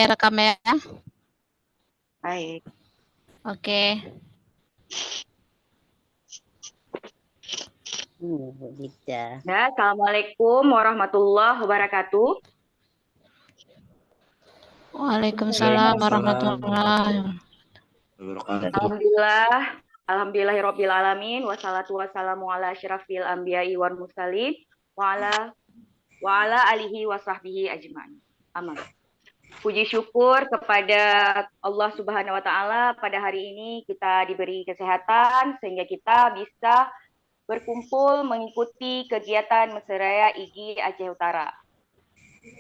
saya rekam ya. Baik. Oke. Bu Dita. Ya, Assalamualaikum warahmatullahi wabarakatuh. Waalaikumsalam warahmatullahi wabarakatuh. Alhamdulillahirabbil alamin wassalatu wassalamu ala asyrafil anbiya'i wal mursalin wa ala alihi wa sahbihi ajmain. Amin. Puji syukur kepada Allah Subhanahu wa taala, pada hari ini kita diberi kesehatan sehingga kita bisa berkumpul mengikuti kegiatan Mesiraya IGI Aceh Utara.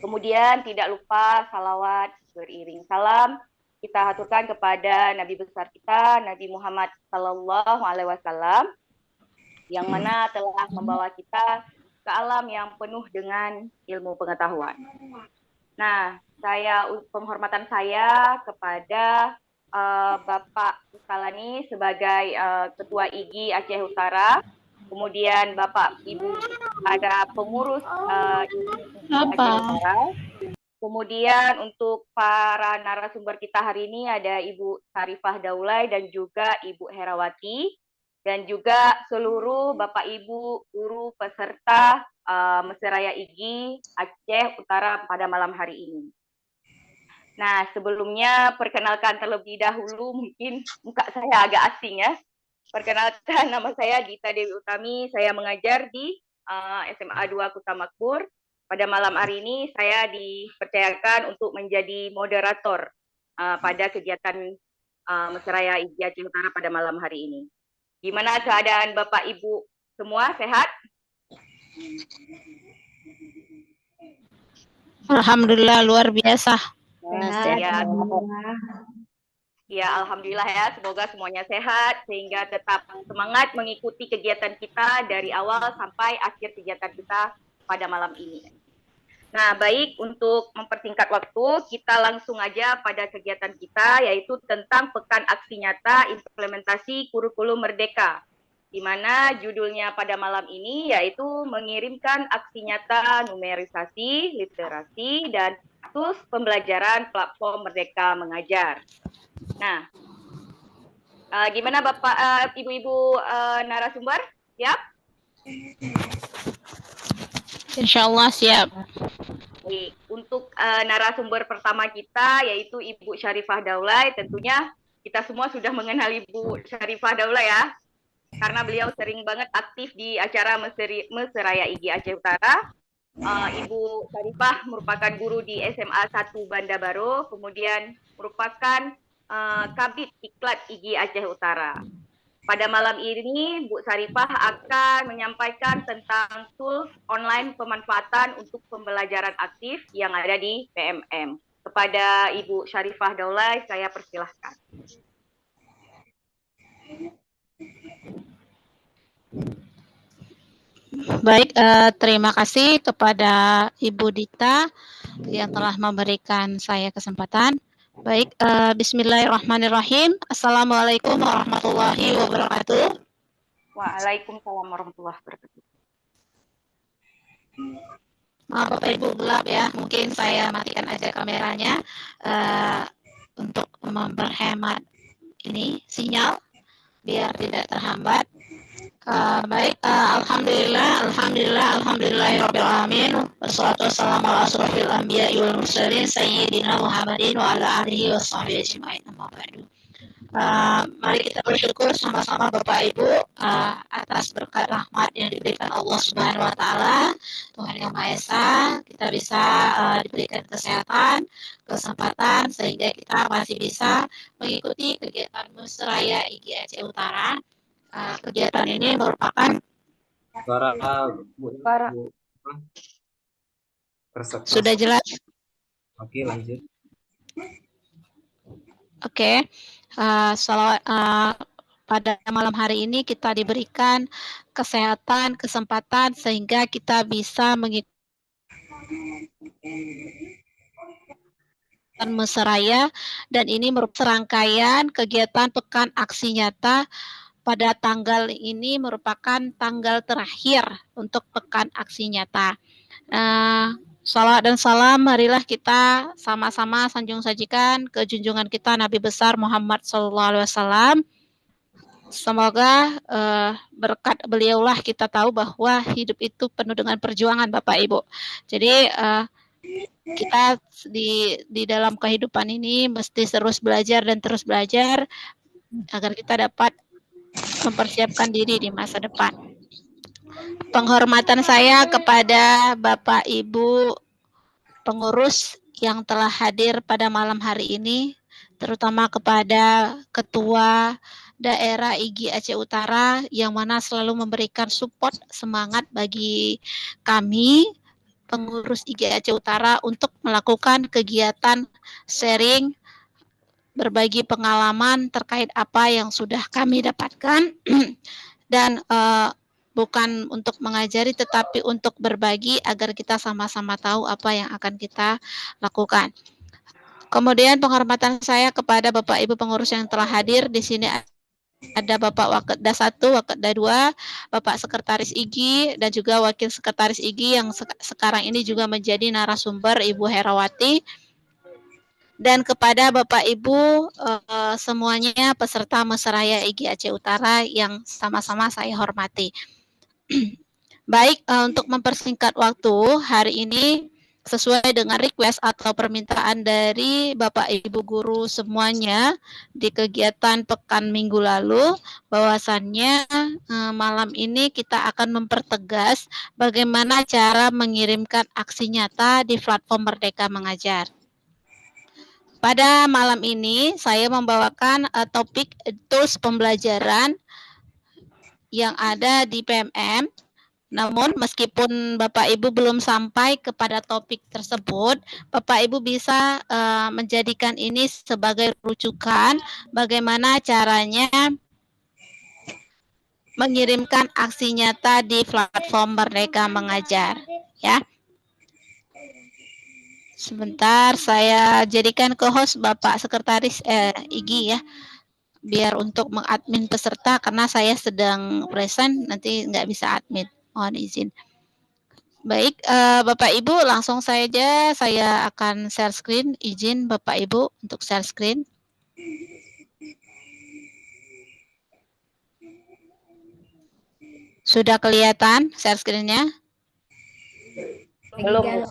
Kemudian tidak lupa salawat beriring salam kita haturkan kepada Nabi besar kita, Nabi Muhammad Sallallahu Alaihi Wasallam, yang mana telah membawa kita ke alam yang penuh dengan ilmu pengetahuan. Nah, penghormatan saya kepada Bapak Uskalani sebagai Ketua IGI Aceh Utara, kemudian Bapak Ibu ada pengurus IGI Aceh Utara. Kemudian untuk para narasumber kita hari ini ada Ibu Syarifah Daulay dan juga Ibu Herawati, dan juga seluruh Bapak Ibu guru peserta Mesiraya IGI Aceh Utara pada malam hari ini. Nah, sebelumnya perkenalkan terlebih dahulu, mungkin muka saya agak asing ya. Perkenalkan, nama saya Gita Dewi Utami, saya mengajar di SMA 2 Kuta Makmur. Pada malam hari ini saya dipercayakan untuk menjadi moderator pada kegiatan Mesiraya IGI Aceh Utara pada malam hari ini. Gimana keadaan Bapak Ibu semua, sehat? Alhamdulillah luar biasa. Sehat. Ya, alhamdulillah ya. Semoga semuanya sehat sehingga tetap semangat mengikuti kegiatan kita dari awal sampai akhir kegiatan kita pada malam ini. Nah, baik, untuk mempersingkat waktu, kita langsung aja pada kegiatan kita, yaitu tentang Pekan Aksi Nyata Implementasi Kurikulum Merdeka, di mana judulnya pada malam ini yaitu mengirimkan aksi nyata numerisasi, literasi, dan tools pembelajaran platform Merdeka Mengajar. Nah, gimana Bapak, Ibu-Ibu narasumber? Siap? Insya Allah siap. Untuk narasumber pertama kita yaitu Ibu Syarifah Daulay, tentunya kita semua sudah mengenal Ibu Syarifah Daulay ya, karena beliau sering banget aktif di acara Mesiraya IGI Aceh Utara. Ibu Syarifah merupakan guru di SMA 1 Banda Baru, kemudian merupakan Kabid Diklat IGI Aceh Utara. Pada malam ini, Bu Syarifah akan menyampaikan tentang tools online pemanfaatan untuk pembelajaran aktif yang ada di PMM. Kepada Ibu Syarifah Daulay, saya persilahkan. Baik, terima kasih kepada Ibu Dita yang telah memberikan saya kesempatan. Baik, bismillahirrahmanirrahim. Assalamualaikum warahmatullahi wabarakatuh. Waalaikumsalam warahmatullahi wabarakatuh. Maaf Bapak Ibu gelap ya, mungkin saya matikan aja kameranya untuk memperhemat ini sinyal biar tidak terhambat. Baik, alhamdulillahirabbil alamin. Wassalatu wassalamu ala asrofil anbiya'i wal mursalin sayyidina Muhammadin wa ala alihi washabbihi ajmain. Amma ba'du. Mari kita bersyukur sama-sama Bapak Ibu atas berkat rahmat yang diberikan Allah Subhanahu wa taala, Tuhan Yang Maha Esa. Kita bisa diberikan kesehatan, kesempatan sehingga kita masih bisa mengikuti kegiatan Mesiraya IGI Aceh Utara. Kegiatan ini merupakan sudah jelas. Oke, lanjut. Oke. Pada malam hari ini kita diberikan kesehatan, kesempatan sehingga kita bisa mengikuti Mesiraya, dan ini merupakan serangkaian kegiatan Pekan Aksi Nyata. Pada tanggal ini merupakan tanggal terakhir untuk Pekan Aksi Nyata. Salawat dan salam, marilah kita sama-sama sanjung sajikan ke junjungan kita Nabi besar Muhammad SAW. Semoga berkat beliaulah kita tahu bahwa hidup itu penuh dengan perjuangan, Bapak Ibu. Jadi kita di dalam kehidupan ini mesti terus belajar dan terus belajar agar kita dapat mempersiapkan diri di masa depan. Penghormatan saya kepada Bapak Ibu pengurus yang telah hadir pada malam hari ini, terutama kepada Ketua Daerah IGI Aceh Utara yang mana selalu memberikan support semangat bagi kami pengurus IGI Aceh Utara untuk melakukan kegiatan sharing berbagi pengalaman terkait apa yang sudah kami dapatkan dan bukan untuk mengajari tetapi untuk berbagi agar kita sama-sama tahu apa yang akan kita lakukan. Kemudian penghormatan saya kepada Bapak Ibu pengurus yang telah hadir di sini ada Bapak Waketda 1, Waketda 2, Bapak Sekretaris IGI dan juga Wakil Sekretaris IGI yang sekarang ini juga menjadi narasumber Ibu Herawati. Dan kepada Bapak Ibu semuanya peserta Mesraya IGI Aceh Utara yang sama-sama saya hormati. Baik, untuk mempersingkat waktu hari ini sesuai dengan request atau permintaan dari Bapak Ibu guru semuanya di kegiatan pekan minggu lalu, bahwasannya malam ini kita akan mempertegas bagaimana cara mengirimkan aksi nyata di platform Merdeka Mengajar. Pada malam ini saya membawakan topik tools pembelajaran yang ada di PMM. Namun meskipun Bapak Ibu belum sampai kepada topik tersebut, Bapak Ibu bisa menjadikan ini sebagai rujukan bagaimana caranya mengirimkan aksi nyata di platform Merdeka Mengajar, ya. Sebentar saya jadikan co-host Bapak Sekretaris IGI ya, biar untuk mengadmin peserta karena saya sedang present nanti nggak bisa admin. Mohon izin. Baik, Bapak Ibu langsung saja saya akan share screen. Izin Bapak Ibu untuk share screen. Sudah kelihatan share screen-nya? Belum.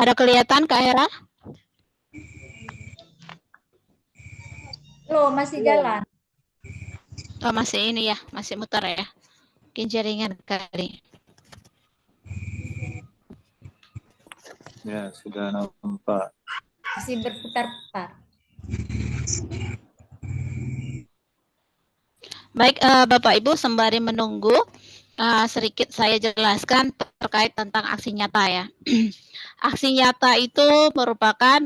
Ada kelihatan Kak Hera? Loh, masih jalan. Oh, masih ini ya, masih muter ya. Mungkin jaringan kali. Ya, sudah nampak. Masih berputar-putar. Baik, Bapak Ibu sembari menunggu, sedikit saya jelaskan terkait tentang aksi nyata ya. Aksi nyata itu merupakan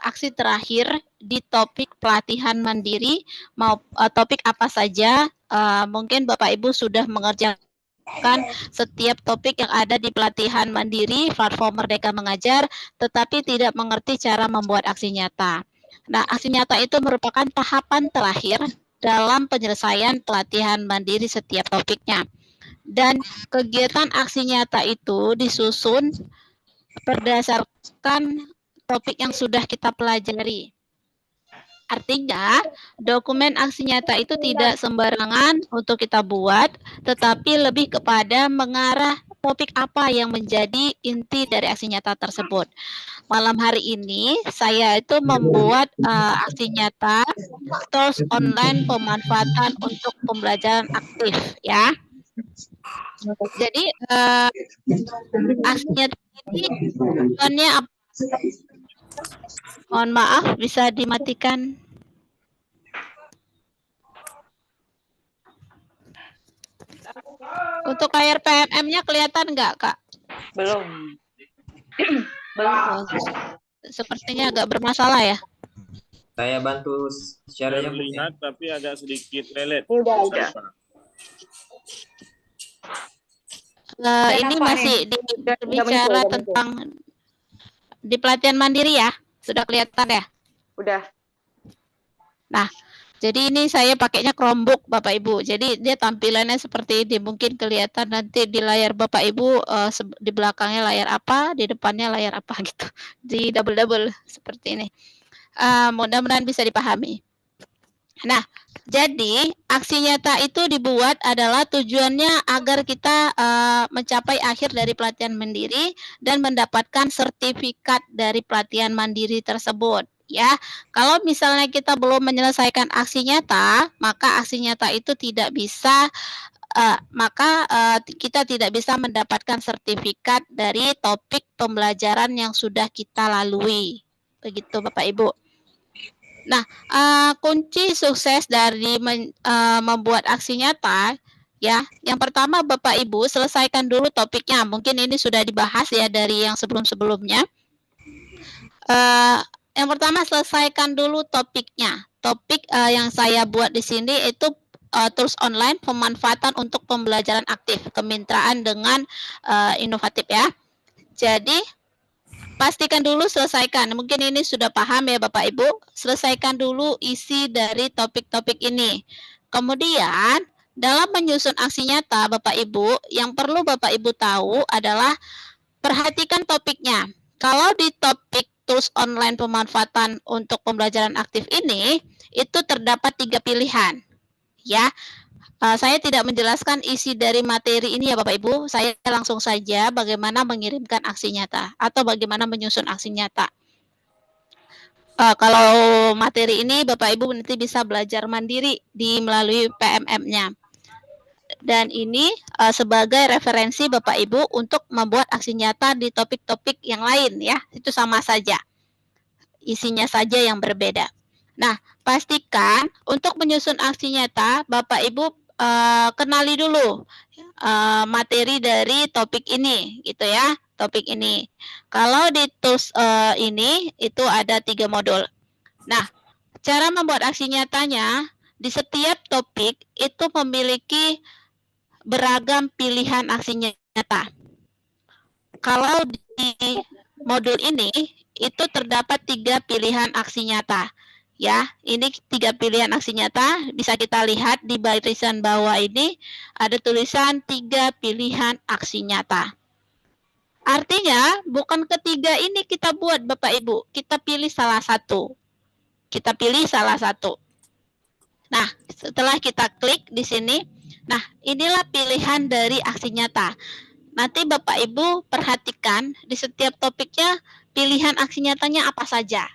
aksi terakhir di topik pelatihan mandiri, mau topik apa saja. Mungkin Bapak Ibu sudah mengerjakan setiap topik yang ada di pelatihan mandiri platform Merdeka Mengajar, tetapi tidak mengerti cara membuat aksi nyata. Nah, aksi nyata itu merupakan tahapan terakhir dalam penyelesaian pelatihan mandiri setiap topiknya. Dan kegiatan aksi nyata itu disusun berdasarkan topik yang sudah kita pelajari. Artinya, dokumen aksi nyata itu tidak sembarangan untuk kita buat, tetapi lebih kepada mengarah topik apa yang menjadi inti dari aksi nyata tersebut. Malam hari ini, saya itu membuat aksi nyata tools online pemanfaatan untuk pembelajaran aktif, ya. Jadi aksi nyata ini tujuannya apa? Mohon maaf, bisa dimatikan. Untuk layar PMM-nya kelihatan nggak, Kak? Belum. Belum. Sepertinya agak bermasalah ya. Saya bantu share-nya Bu. Terlihat tapi agak sedikit lelet. Udah. Ini nampak masih Udah berbicara muncul. tentang di pelatihan mandiri ya. Sudah kelihatan ya? Udah. Nah, jadi ini saya pakainya Chromebook Bapak Ibu. Jadi dia tampilannya seperti ini. Mungkin kelihatan nanti di layar Bapak Ibu di belakangnya layar apa, di depannya layar apa gitu. Di double-double seperti ini. Mudah-mudahan bisa dipahami. Nah, jadi aksi nyata itu dibuat adalah tujuannya agar kita mencapai akhir dari pelatihan mandiri dan mendapatkan sertifikat dari pelatihan mandiri tersebut. Ya, kalau misalnya kita belum menyelesaikan aksi nyata, maka aksi nyata itu tidak bisa, kita tidak bisa mendapatkan sertifikat dari topik pembelajaran yang sudah kita lalui. Begitu Bapak Ibu. Nah, kunci sukses dari membuat aksi nyata, ya, yang pertama Bapak Ibu selesaikan dulu topiknya. Mungkin ini sudah dibahas ya dari yang sebelum-sebelumnya. Yang pertama selesaikan dulu topiknya. Topik yang saya buat di sini itu tools online pemanfaatan untuk pembelajaran aktif, kemitraan dengan inovatif ya. Jadi pastikan dulu selesaikan. Mungkin ini sudah paham ya Bapak Ibu. Selesaikan dulu isi dari topik-topik ini. Kemudian dalam menyusun aksi nyata Bapak Ibu, yang perlu Bapak Ibu tahu adalah perhatikan topiknya. Kalau di topik tools online pemanfaatan untuk pembelajaran aktif ini, itu terdapat 3 pilihan. Ya, saya tidak menjelaskan isi dari materi ini ya Bapak Ibu, saya langsung saja bagaimana mengirimkan aksi nyata atau bagaimana menyusun aksi nyata. Kalau materi ini Bapak Ibu nanti bisa belajar mandiri melalui PMM-nya. Dan ini sebagai referensi Bapak Ibu untuk membuat aksi nyata di topik-topik yang lain ya, itu sama saja. Isinya saja yang berbeda. Nah, pastikan untuk menyusun aksi nyata Bapak Ibu kenali dulu materi dari topik ini gitu ya, topik ini. Kalau di tools ini itu ada 3 modul. Nah, cara membuat aksi nyatanya di setiap topik itu memiliki beragam pilihan aksi nyata. Kalau di modul ini itu terdapat 3 pilihan aksi nyata. Ya, ini 3 pilihan aksi nyata. Bisa kita lihat di barisan bawah ini ada tulisan 3 pilihan aksi nyata. Artinya, bukan ketiga ini kita buat Bapak Ibu. Kita pilih salah satu. Kita pilih salah satu. Nah, setelah kita klik di sini, nah inilah pilihan dari aksi nyata. Nanti Bapak Ibu perhatikan di setiap topiknya pilihan aksi nyatanya apa saja.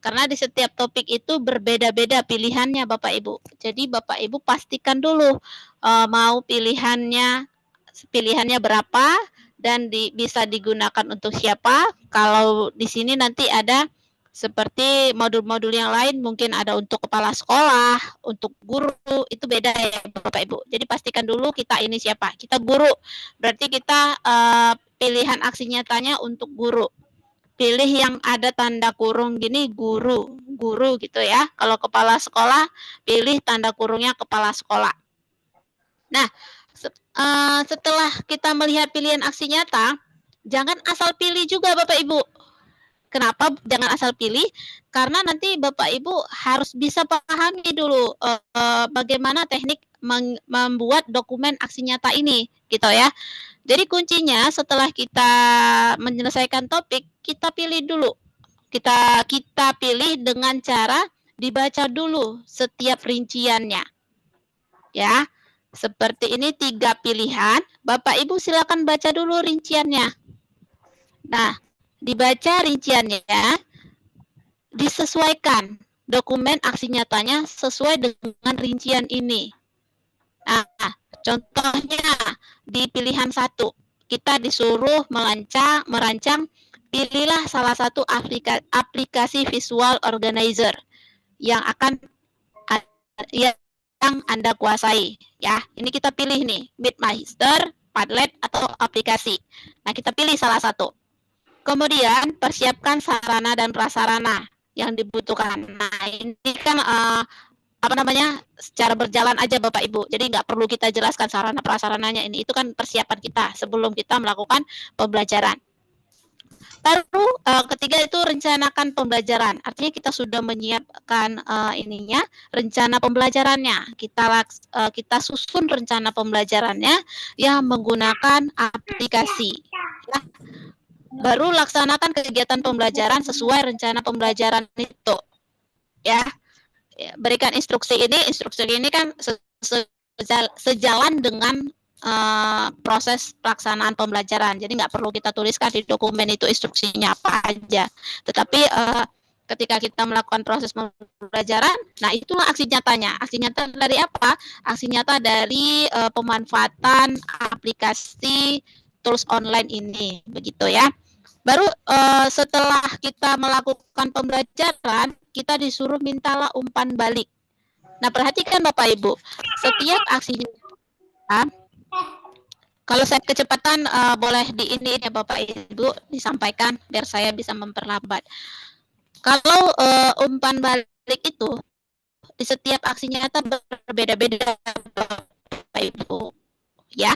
Karena di setiap topik itu berbeda-beda pilihannya Bapak Ibu. Jadi Bapak Ibu pastikan dulu mau pilihannya berapa dan bisa digunakan untuk siapa. Kalau di sini nanti ada seperti modul-modul yang lain, mungkin ada untuk kepala sekolah, untuk guru, itu beda ya Bapak Ibu. Jadi pastikan dulu kita ini siapa. Kita guru, berarti kita pilihan aksi nyatanya untuk guru. Pilih yang ada tanda kurung gini, guru gitu ya. Kalau kepala sekolah, pilih tanda kurungnya kepala sekolah. Nah, setelah kita melihat pilihan aksi nyata, jangan asal pilih juga Bapak Ibu. Kenapa jangan asal pilih? Karena nanti Bapak Ibu harus bisa pahami dulu bagaimana teknik membuat dokumen aksi nyata ini, gitu ya. Jadi kuncinya setelah kita menyelesaikan topik, kita pilih dulu. Kita pilih dengan cara dibaca dulu setiap rinciannya. Ya, seperti ini 3 pilihan. Bapak Ibu silakan baca dulu rinciannya. Nah, dibaca rinciannya, disesuaikan dokumen aksi nyatanya sesuai dengan rincian ini. Nah, contohnya di pilihan 1, kita disuruh merancang, pilihlah salah satu aplikasi visual organizer yang Anda kuasai. Ya, ini kita pilih nih, MeetMeister, Padlet, atau aplikasi. Nah, kita pilih salah satu. Kemudian persiapkan sarana dan prasarana yang dibutuhkan. Nah, ini kan secara berjalan aja Bapak Ibu. Jadi nggak perlu kita jelaskan sarana prasarananya ini. Itu kan persiapan kita sebelum kita melakukan pembelajaran. Lalu ketiga itu rencanakan pembelajaran. Artinya kita sudah menyiapkan rencana pembelajarannya. Kita susun rencana pembelajarannya yang menggunakan aplikasi. Ya. Baru laksanakan kegiatan pembelajaran sesuai rencana pembelajaran itu. Ya. Berikan instruksi ini kan sejalan dengan proses pelaksanaan pembelajaran. Jadi nggak perlu kita tuliskan di dokumen itu instruksinya apa aja. Tetapi ketika kita melakukan proses pembelajaran, nah itulah aksi nyatanya. Aksi nyata dari apa? Aksi nyata dari pemanfaatan aplikasi tools online ini, begitu ya. Baru setelah kita melakukan pembelajaran, kita disuruh mintalah umpan balik. Nah, perhatikan Bapak Ibu, setiap aksi nyata, kalau saya kecepatan boleh ini ya Bapak Ibu disampaikan biar saya bisa memperlambat. Kalau umpan balik itu di setiap aksi nyata berbeda-beda Bapak Ibu, ya,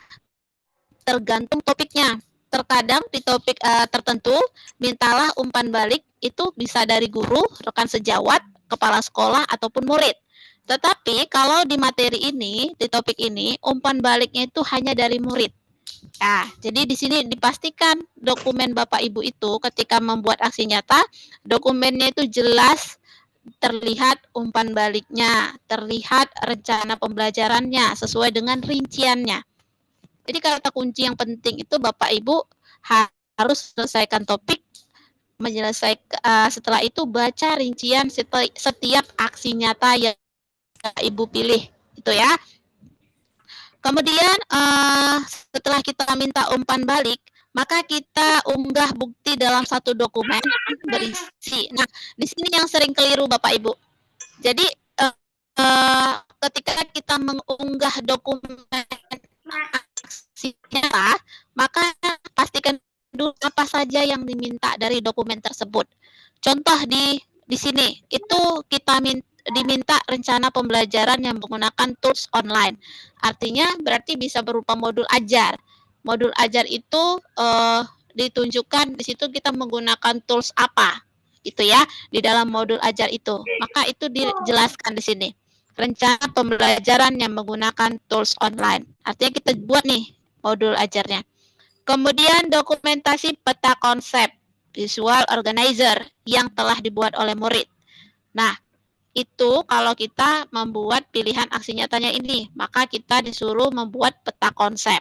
tergantung topiknya. Terkadang di topik tertentu mintalah umpan balik itu bisa dari guru, rekan sejawat, kepala sekolah ataupun murid. Tetapi kalau di materi ini, di topik ini, umpan baliknya itu hanya dari murid. Nah, jadi di sini dipastikan dokumen Bapak Ibu itu ketika membuat aksi nyata, dokumennya itu jelas terlihat umpan baliknya, terlihat rencana pembelajarannya sesuai dengan rinciannya. Jadi kata kunci yang penting itu Bapak Ibu harus selesaikan topik, setelah itu baca rincian setiap aksi nyata yang Ibu pilih, itu ya. Kemudian setelah kita minta umpan balik, maka kita unggah bukti dalam satu dokumen berisi. Nah, di sini yang sering keliru Bapak Ibu. Jadi ketika kita mengunggah dokumen aksi nyata, maka pastikan dulu apa saja yang diminta dari dokumen tersebut. Contoh di sini itu kita diminta rencana pembelajaran yang menggunakan tools online. Artinya berarti bisa berupa modul ajar. Modul ajar itu ditunjukkan di situ kita menggunakan tools apa, gitu ya, di dalam modul ajar itu. Maka itu dijelaskan di sini. Rencana pembelajaran yang menggunakan tools online. Artinya kita buat nih modul ajarnya. Kemudian dokumentasi peta konsep visual organizer yang telah dibuat oleh murid. Nah, itu kalau kita membuat pilihan aksi nyatanya ini, maka kita disuruh membuat peta konsep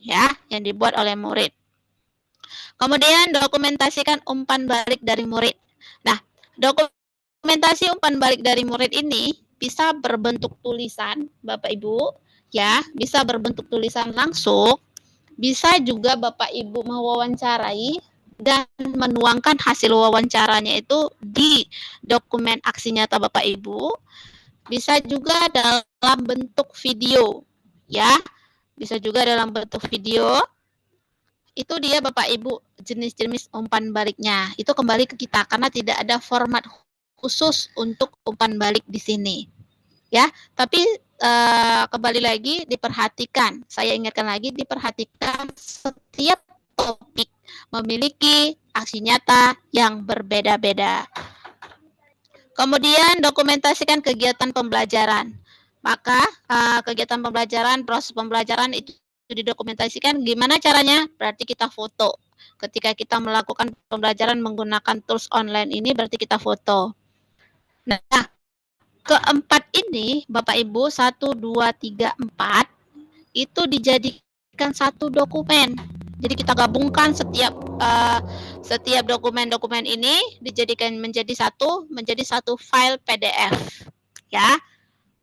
ya yang dibuat oleh murid. Kemudian dokumentasikan umpan balik dari murid. Nah, dokumentasi umpan balik dari murid ini bisa berbentuk tulisan, Bapak Ibu, ya, bisa berbentuk tulisan langsung, bisa juga Bapak Ibu mewawancarai dan menuangkan hasil wawancaranya itu di dokumen aksi nyata Bapak Ibu. Bisa juga dalam bentuk video, ya. Bisa juga dalam bentuk video. Itu dia Bapak Ibu jenis-jenis umpan baliknya. Itu kembali ke kita karena tidak ada format khusus untuk umpan balik di sini. Ya, tapi kembali lagi diperhatikan. Saya ingatkan lagi diperhatikan setiap topik memiliki aksi nyata yang berbeda-beda. Kemudian dokumentasikan kegiatan pembelajaran. Maka kegiatan pembelajaran, proses pembelajaran itu didokumentasikan. Gimana caranya? Berarti kita foto. Ketika kita melakukan pembelajaran menggunakan tools online ini berarti kita foto. Nah, keempat ini Bapak Ibu 1, 2, 3, 4 itu dijadikan satu dokumen. Jadi kita gabungkan setiap dokumen-dokumen ini dijadikan menjadi satu file PDF. Ya.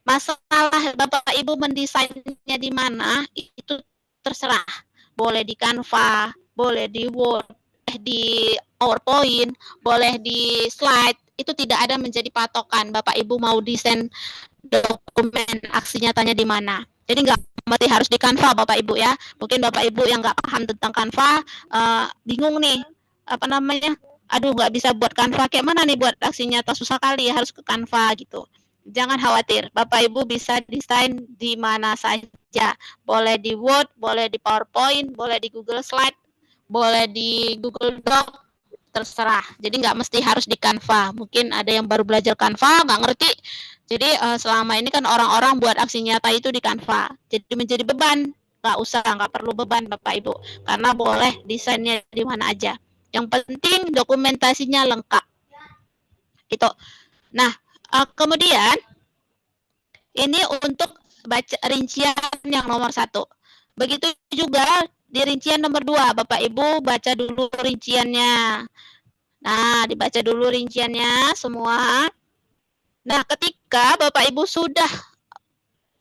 Masalah Bapak Ibu mendesainnya di mana itu terserah. Boleh di Canva, boleh di Word, di PowerPoint, boleh di slide. Itu tidak ada menjadi patokan Bapak Ibu mau desain dokumen aksi nyatanya di mana. Jadi nggak mesti harus di Canva Bapak Ibu ya. Mungkin Bapak Ibu yang nggak paham tentang Canva bingung nih aduh nggak bisa buat Canva, kayak mana nih buat aksi nyata, susah kali ya harus ke Canva gitu. Jangan khawatir, Bapak Ibu bisa desain di mana saja. Boleh di Word, boleh di PowerPoint, boleh di Google Slide, boleh di Google Doc, terserah. Jadi nggak mesti harus di Canva. Mungkin ada yang baru belajar Canva, nggak ngerti. Jadi selama ini kan orang-orang buat aksi nyata itu di Canva. Jadi menjadi beban. Nggak usah, nggak perlu beban Bapak Ibu. Karena boleh desainnya di mana aja. Yang penting dokumentasinya lengkap. Gitu. Nah, kemudian ini untuk baca rincian yang nomor 1. Begitu juga di rincian nomor 2. Bapak Ibu baca dulu rinciannya. Nah, dibaca dulu rinciannya semua. Nah, ketika Bapak Ibu sudah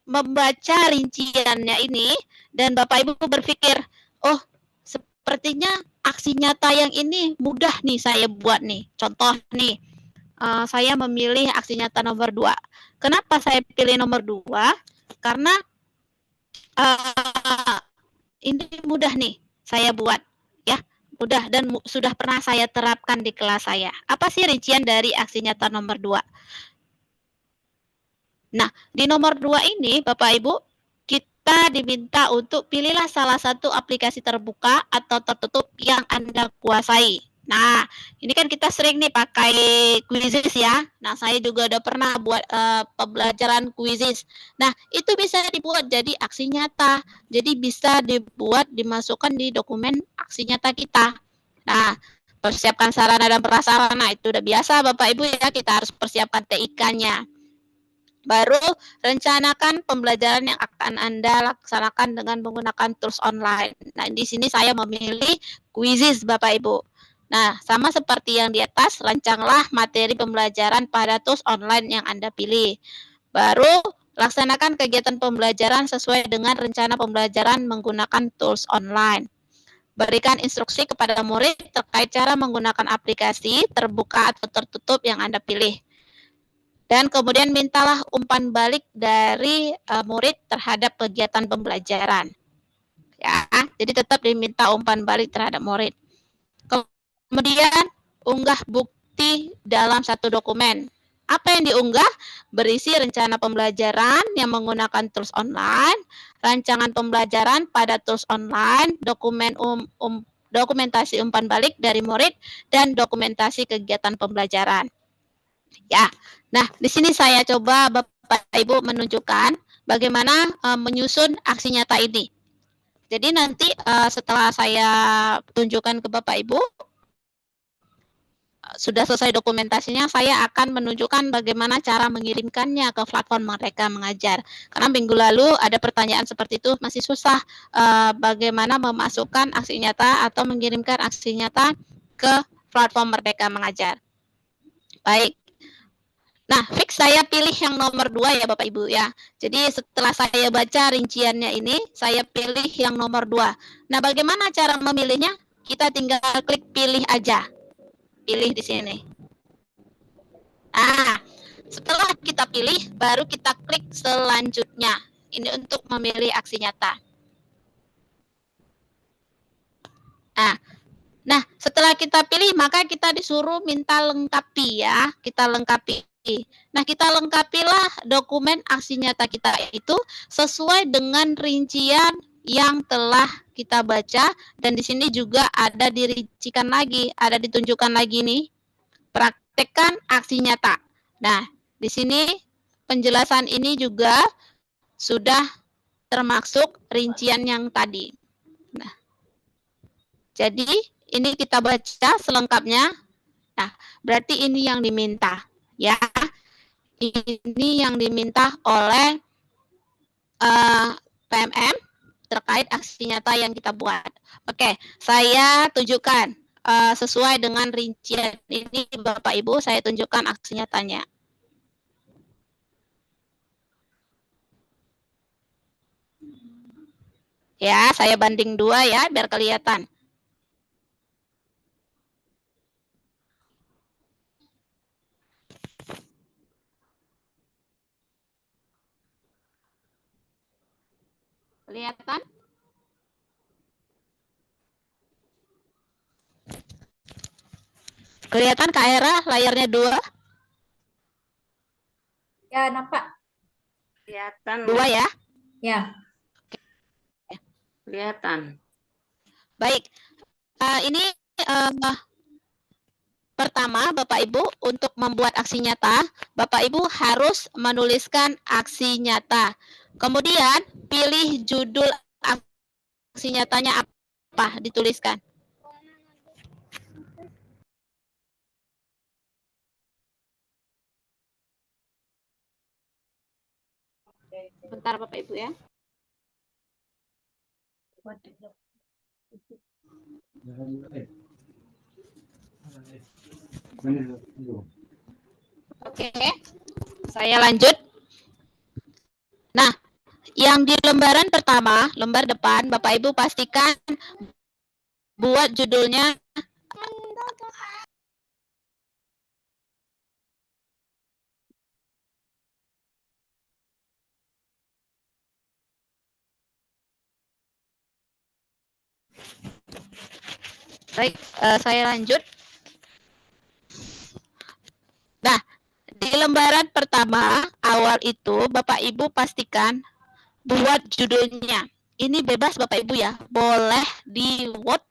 membaca rinciannya ini dan Bapak Ibu berpikir, oh sepertinya aksi nyata yang ini mudah nih saya buat nih. Contoh nih, saya memilih aksi nyata nomor 2. Kenapa saya pilih nomor 2? Karena ini mudah nih saya buat, ya mudah dan sudah pernah saya terapkan di kelas saya. Apa sih rincian dari aksi nyata nomor 2? Nah, di nomor 2 ini Bapak Ibu, kita diminta untuk pilihlah salah satu aplikasi terbuka atau tertutup yang Anda kuasai. Nah, ini kan kita sering nih pakai Quizzes ya. Nah, saya juga udah pernah buat pembelajaran Quizzes. Nah, itu bisa dibuat jadi aksi nyata. Jadi bisa dibuat, dimasukkan di dokumen aksi nyata kita. Nah, persiapkan sarana dan prasarana itu udah biasa Bapak Ibu ya, kita harus persiapkan TIK-nya. Baru rencanakan pembelajaran yang akan Anda laksanakan dengan menggunakan tools online. Nah, di sini saya memilih Quizzes Bapak Ibu. Nah, sama seperti yang di atas, rancanglah materi pembelajaran pada tools online yang Anda pilih. Baru laksanakan kegiatan pembelajaran sesuai dengan rencana pembelajaran menggunakan tools online. Berikan instruksi kepada murid terkait cara menggunakan aplikasi terbuka atau tertutup yang Anda pilih. Dan kemudian mintalah umpan balik dari murid terhadap kegiatan pembelajaran. Ya, jadi tetap diminta umpan balik terhadap murid. Kemudian unggah bukti dalam satu dokumen. Apa yang diunggah? Berisi rencana pembelajaran yang menggunakan tools online, rancangan pembelajaran pada tools online, dokumentasi umpan balik dari murid, dan dokumentasi kegiatan pembelajaran. Ya, nah di sini saya coba Bapak Ibu menunjukkan bagaimana menyusun aksi nyata ini. Jadi nanti setelah saya tunjukkan ke Bapak Ibu, sudah selesai dokumentasinya, saya akan menunjukkan bagaimana cara mengirimkannya ke platform Merdeka Mengajar. Karena minggu lalu ada pertanyaan seperti itu, masih susah bagaimana memasukkan aksi nyata atau mengirimkan aksi nyata ke platform Merdeka Mengajar. Baik. Nah, fix saya pilih yang nomor 2 ya Bapak Ibu ya. Jadi setelah saya baca rinciannya ini, saya pilih yang nomor 2. Nah, bagaimana cara memilihnya? Kita tinggal klik pilih aja. Pilih di sini. Nah, setelah kita pilih, baru kita klik selanjutnya. Ini untuk memilih aksi nyata. Nah, setelah kita pilih, maka kita disuruh minta lengkapi ya. Kita lengkapi. Nah, kita lengkapilah dokumen aksi nyata kita itu sesuai dengan rincian yang telah kita baca. Dan di sini juga ada dirincikan lagi, ada ditunjukkan lagi nih. Praktekkan aksi nyata. Nah, di sini penjelasan ini juga sudah termasuk rincian yang tadi. Nah, jadi ini kita baca selengkapnya. Nah, berarti ini yang diminta. Ya, ini yang diminta oleh PMM terkait aksi nyata yang kita buat. Oke, saya tunjukkan sesuai dengan rincian ini Bapak Ibu, saya tunjukkan aksi nyatanya. Ya, saya banding 2 ya, biar kelihatan. Kelihatan? Kelihatan Kak Era layarnya 2? Ya, nampak. Kelihatan. 2 ya. Ya. Kelihatan. Baik. Ini pertama, Bapak Ibu, untuk membuat aksi nyata, Bapak Ibu harus menuliskan aksi nyata. Kemudian, pilih judul aksi nyatanya apa, dituliskan. Bentar Bapak Ibu ya. Oke, saya lanjut. Nah, yang di lembaran pertama, lembar depan, Bapak Ibu pastikan buat judulnya baik, saya lanjut. Nah, di lembaran pertama awal itu Bapak Ibu pastikan buat judulnya. Ini bebas Bapak Ibu ya, boleh di Word,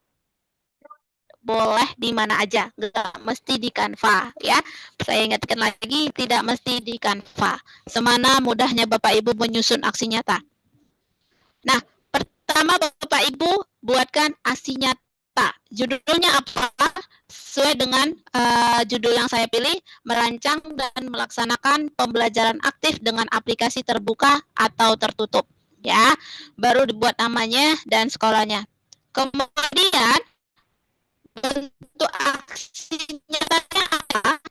boleh di mana aja, nggak mesti di Canva ya. Saya ingatkan lagi, tidak mesti di Canva. Semana mudahnya Bapak Ibu menyusun aksi nyata. Nah, pertama Bapak Ibu buatkan aksi nyata. Judulnya apa? Sesuai dengan judul yang saya pilih, merancang dan melaksanakan pembelajaran aktif dengan aplikasi terbuka atau tertutup. Ya, baru dibuat namanya dan sekolahnya. Kemudian bentuk aksi nyatanya apa?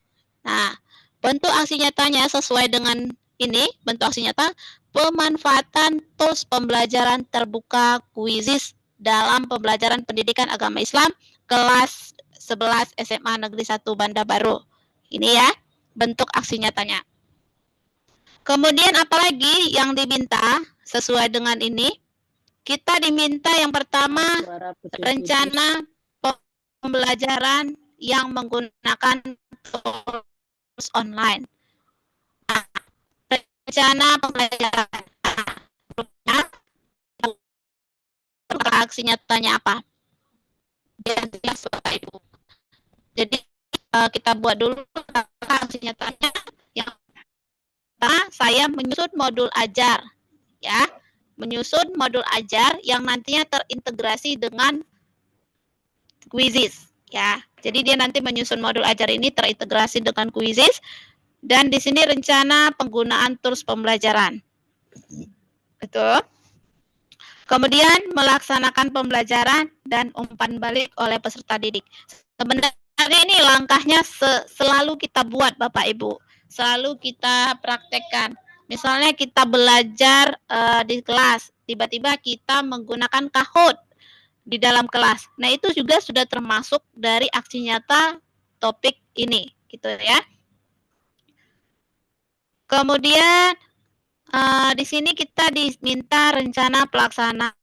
Nah, bentuk aksi nyatanya sesuai dengan ini, bentuk aksi nyata, pemanfaatan tools pembelajaran terbuka Quizizz dalam pembelajaran pendidikan agama Islam kelas 11 SMA Negeri 1 Banda Baru. Ini ya, bentuk aksi nyatanya. Kemudian apalagi yang diminta sesuai dengan ini? Kita diminta yang pertama rencana pembelajaran yang menggunakan tools online. Nah, rencana pembelajaran. Aksi nyatanya apa? Jelas Bapak Ibu. Jadi kita buat dulu aksi nyatanya. Yang pertama, saya menyusun modul ajar, ya, menyusun modul ajar yang nantinya terintegrasi dengan Quizizz, ya. Jadi dia nanti menyusun modul ajar ini terintegrasi dengan Quizizz, dan di sini rencana penggunaan tools pembelajaran. Betul. Kemudian melaksanakan pembelajaran dan umpan balik oleh peserta didik. Sebenarnya ini langkahnya selalu kita buat Bapak Ibu, selalu kita praktekkan. Misalnya kita belajar di kelas, tiba-tiba kita menggunakan Kahoot di dalam kelas. Nah, itu juga sudah termasuk dari aksi nyata topik ini, gitu ya. Kemudian di sini kita diminta rencana pelaksanaan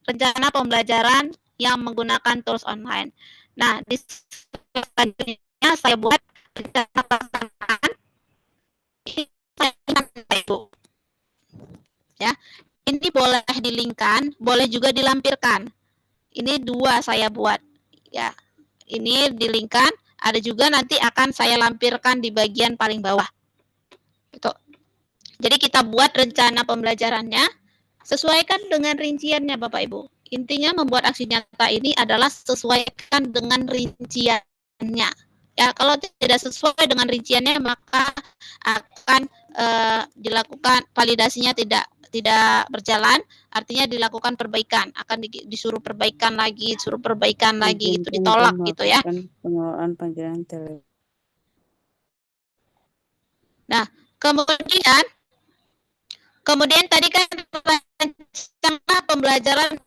rencana pembelajaran yang menggunakan tools online. Nah, di selanjutnya saya buat rencana pelaksanaan. Ya, ini boleh dilingkan, boleh juga dilampirkan. Ini 2 saya buat. Ya, ini dilingkan, ada juga nanti akan saya lampirkan di bagian paling bawah. Gitu. Jadi kita buat rencana pembelajarannya, sesuaikan dengan rinciannya Bapak Ibu. Intinya membuat aksi nyata ini adalah sesuaikan dengan rinciannya. Ya, kalau tidak sesuai dengan rinciannya maka akan dilakukan validasinya tidak berjalan, artinya dilakukan perbaikan, akan disuruh perbaikan lagi, itu ditolak gitu ya. Pengelolaan panggilan telepon. Nah, kemudian tadi kan rencana pembelajaran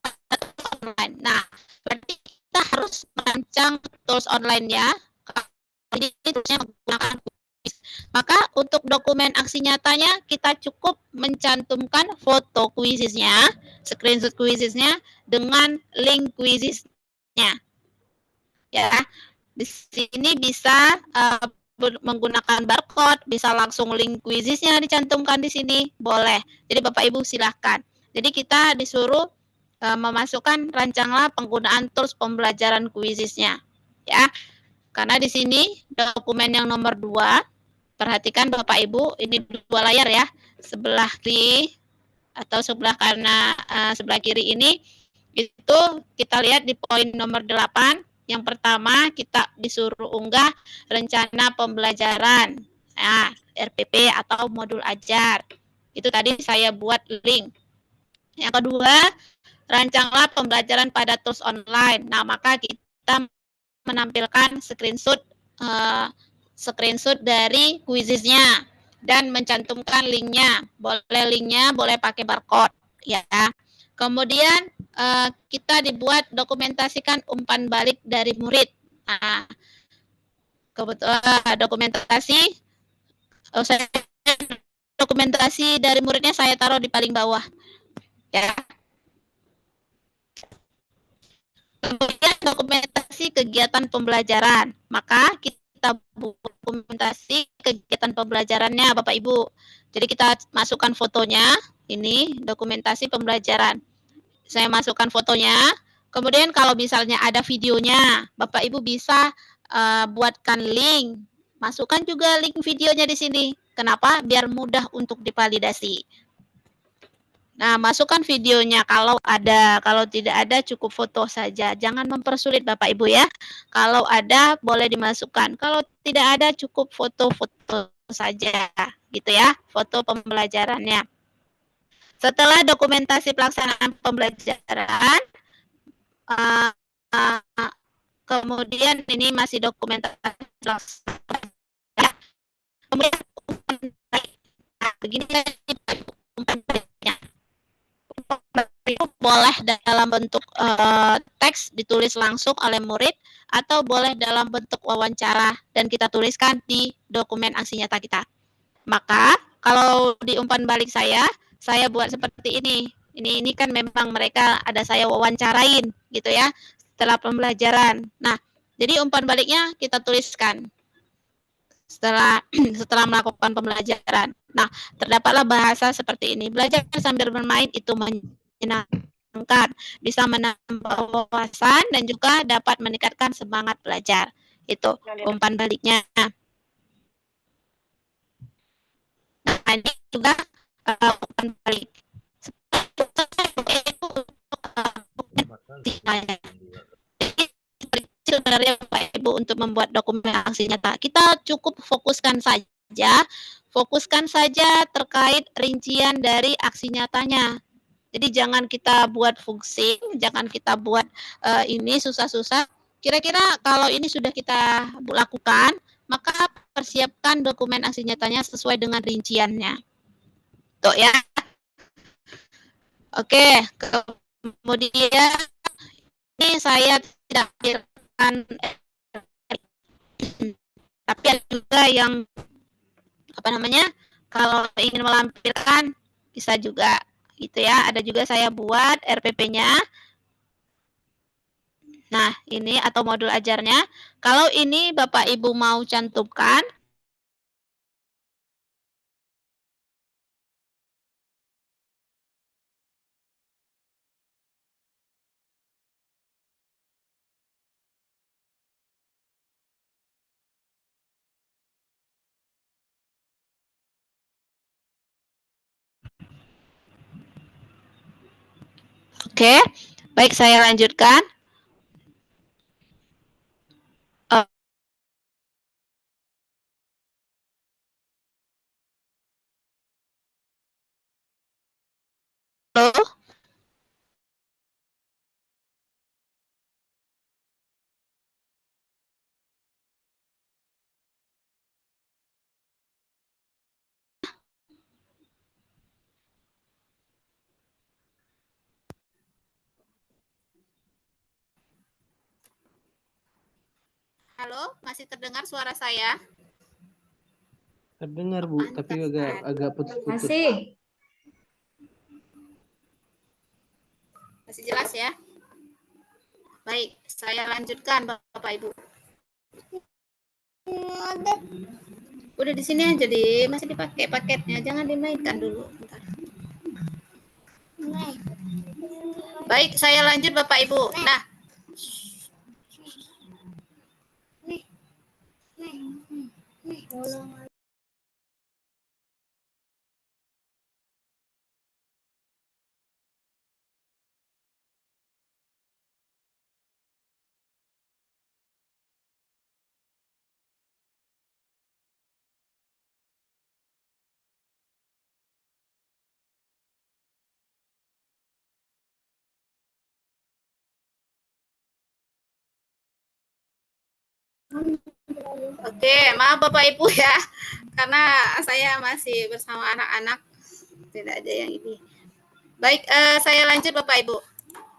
online. Nah, berarti kita harus merancang tools online-nya. Jadi toolsnya menggunakan Quizizz. Maka untuk dokumen aksi nyatanya kita cukup mencantumkan foto Quizizz-nya, screenshot Quizizz-nya dengan link Quizizz-nya. Ya, di sini bisa menggunakan barcode, bisa langsung link quizisnya dicantumkan di sini, boleh. Jadi Bapak Ibu silahkan. Jadi kita disuruh memasukkan rancanglah penggunaan tools pembelajaran quizisnya, ya. Karena di sini dokumen yang nomor 2, perhatikan Bapak Ibu, ini 2 layar ya. Sebelah kiri atau sebelah sebelah kiri ini itu kita lihat di poin nomor 8. Yang pertama kita disuruh unggah rencana pembelajaran, nah, RPP atau modul ajar. Itu tadi saya buat link. Yang kedua, rancanglah pembelajaran pada tools online. Nah, maka kita menampilkan screenshot dari quizisnya dan mencantumkan linknya. Boleh pakai barcode, ya. Kemudian kita dibuat dokumentasikan umpan balik dari murid. Nah, kebetulan dokumentasi dari muridnya saya taruh di paling bawah, ya. Kemudian dokumentasi kegiatan pembelajaran, maka kita buat dokumentasi kegiatan pembelajarannya Bapak Ibu. Jadi kita masukkan fotonya, ini dokumentasi pembelajaran. Saya masukkan fotonya, kemudian kalau misalnya ada videonya, Bapak Ibu bisa buatkan link, masukkan juga link videonya di sini. Kenapa? Biar mudah untuk divalidasi. Nah, masukkan videonya kalau ada, kalau tidak ada cukup foto saja. Jangan mempersulit Bapak Ibu ya. Kalau ada boleh dimasukkan. Kalau tidak ada cukup foto-foto saja gitu ya, foto pembelajarannya. Setelah dokumentasi pelaksanaan pembelajaran, kemudian ini masih dokumentasi pelaksanaan. Kemudian begini umpan baliknya. Boleh dalam bentuk teks ditulis langsung oleh murid atau boleh dalam bentuk wawancara dan kita tuliskan di dokumen aksi nyata kita. Maka kalau di umpan balik saya buat seperti ini. Ini kan memang mereka ada saya wawancarain gitu ya setelah pembelajaran. Nah, jadi umpan baliknya kita tuliskan setelah melakukan pembelajaran. Nah, terdapatlah bahasa seperti ini. Belajar sambil bermain itu menyenangkan, bisa menambah wawasan dan juga dapat meningkatkan semangat belajar. Itu umpan baliknya. Nah, ini juga umpan balik. Sebenarnya Pak Ibu untuk membuat dokumen aksi nyata. Kita cukup fokuskan saja terkait rincian dari aksi nyatanya. Jadi jangan kita buat fungsi, jangan kita buat ini susah-susah. Kira-kira kalau ini sudah kita lakukan, maka persiapkan dokumen aksi nyatanya sesuai dengan rinciannya. Tuh ya. Oke, kemudian ini saya tidak tapi ada juga yang kalau ingin melampirkan bisa juga gitu ya. Ada juga saya buat RPP-nya. Nah, ini atau modul ajarnya. Kalau ini Bapak Ibu mau cantumkan, oke, baik saya lanjutkan. Halo? Halo, masih terdengar suara saya? Terdengar Bu, tapi agak putus-putus. Masih jelas ya? Baik, saya lanjutkan Bapak Ibu. Udah di sini aja masih dipakai paketnya, jangan dinaikkan dulu. Bentar. Baik, saya lanjut Bapak Ibu. Nah, oke, maaf Bapak Ibu ya, karena saya masih bersama anak-anak, tidak ada yang ini. Baik, saya lanjut Bapak Ibu.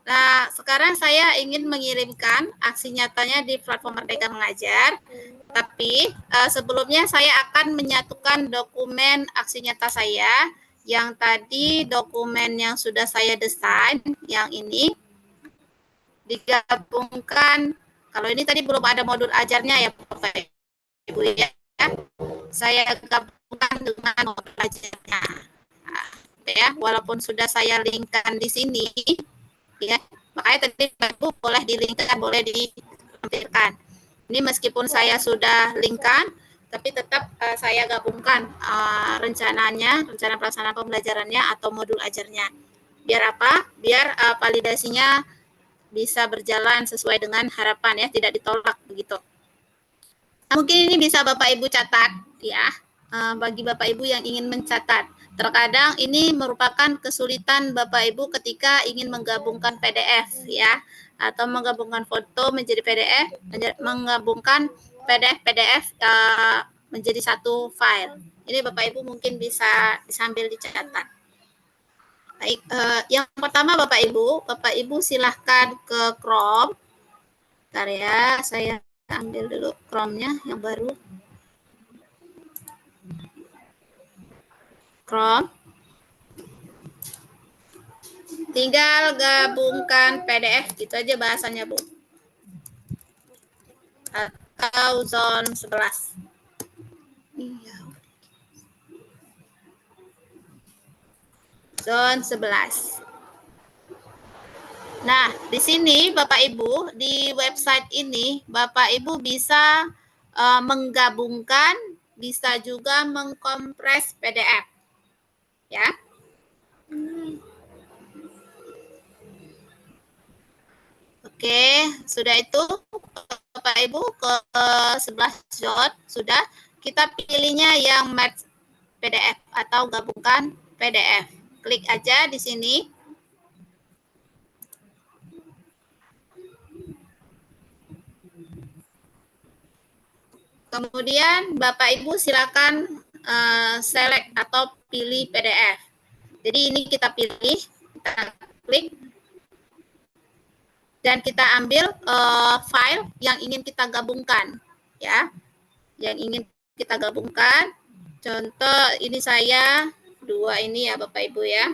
Nah, sekarang saya ingin mengirimkan aksi nyatanya di platform Merdeka Mengajar, tapi sebelumnya saya akan menyatukan dokumen aksi nyata saya, yang tadi dokumen yang sudah saya desain, yang ini, digabungkan. Kalau ini tadi belum ada modul ajarnya ya Bapak Ibu ya. Saya gabungkan dengan modul ajarnya. Nah, ya, walaupun sudah saya linkkan di sini ya. Makanya tadi Bapak Ibu boleh dilinkkan, boleh ditampilkan. Ini meskipun saya sudah linkkan, tapi tetap saya gabungkan rencana pelaksanaan pembelajarannya atau modul ajarnya. Biar apa? Biar validasinya bisa berjalan sesuai dengan harapan ya, tidak ditolak begitu. Nah, mungkin ini bisa Bapak Ibu catat ya, bagi Bapak Ibu yang ingin mencatat. Terkadang ini merupakan kesulitan Bapak Ibu ketika ingin menggabungkan PDF ya, atau menggabungkan foto menjadi PDF, menggabungkan PDF menjadi satu file. Ini Bapak Ibu mungkin bisa sambil dicatat. Baik, yang pertama Bapak Ibu silahkan ke Chrome. Bentar ya, saya ambil dulu Chrome-nya yang baru. Chrome. Tinggal gabungkan PDF, gitu aja bahasanya Bu. Atau zone 11. Iya. Zone 11. Nah, di sini Bapak Ibu, di website ini Bapak Ibu bisa menggabungkan, bisa juga mengkompres PDF. Ya. Oke, sudah itu Bapak Ibu ke 11 zone sudah. Kita pilihnya yang merge PDF atau gabungkan PDF. Klik aja di sini. Kemudian Bapak Ibu silakan select atau pilih PDF. Jadi ini kita pilih, kita klik, dan kita ambil file yang ingin kita gabungkan, ya, yang ingin kita gabungkan. Contoh ini saya 2 ini ya Bapak Ibu ya.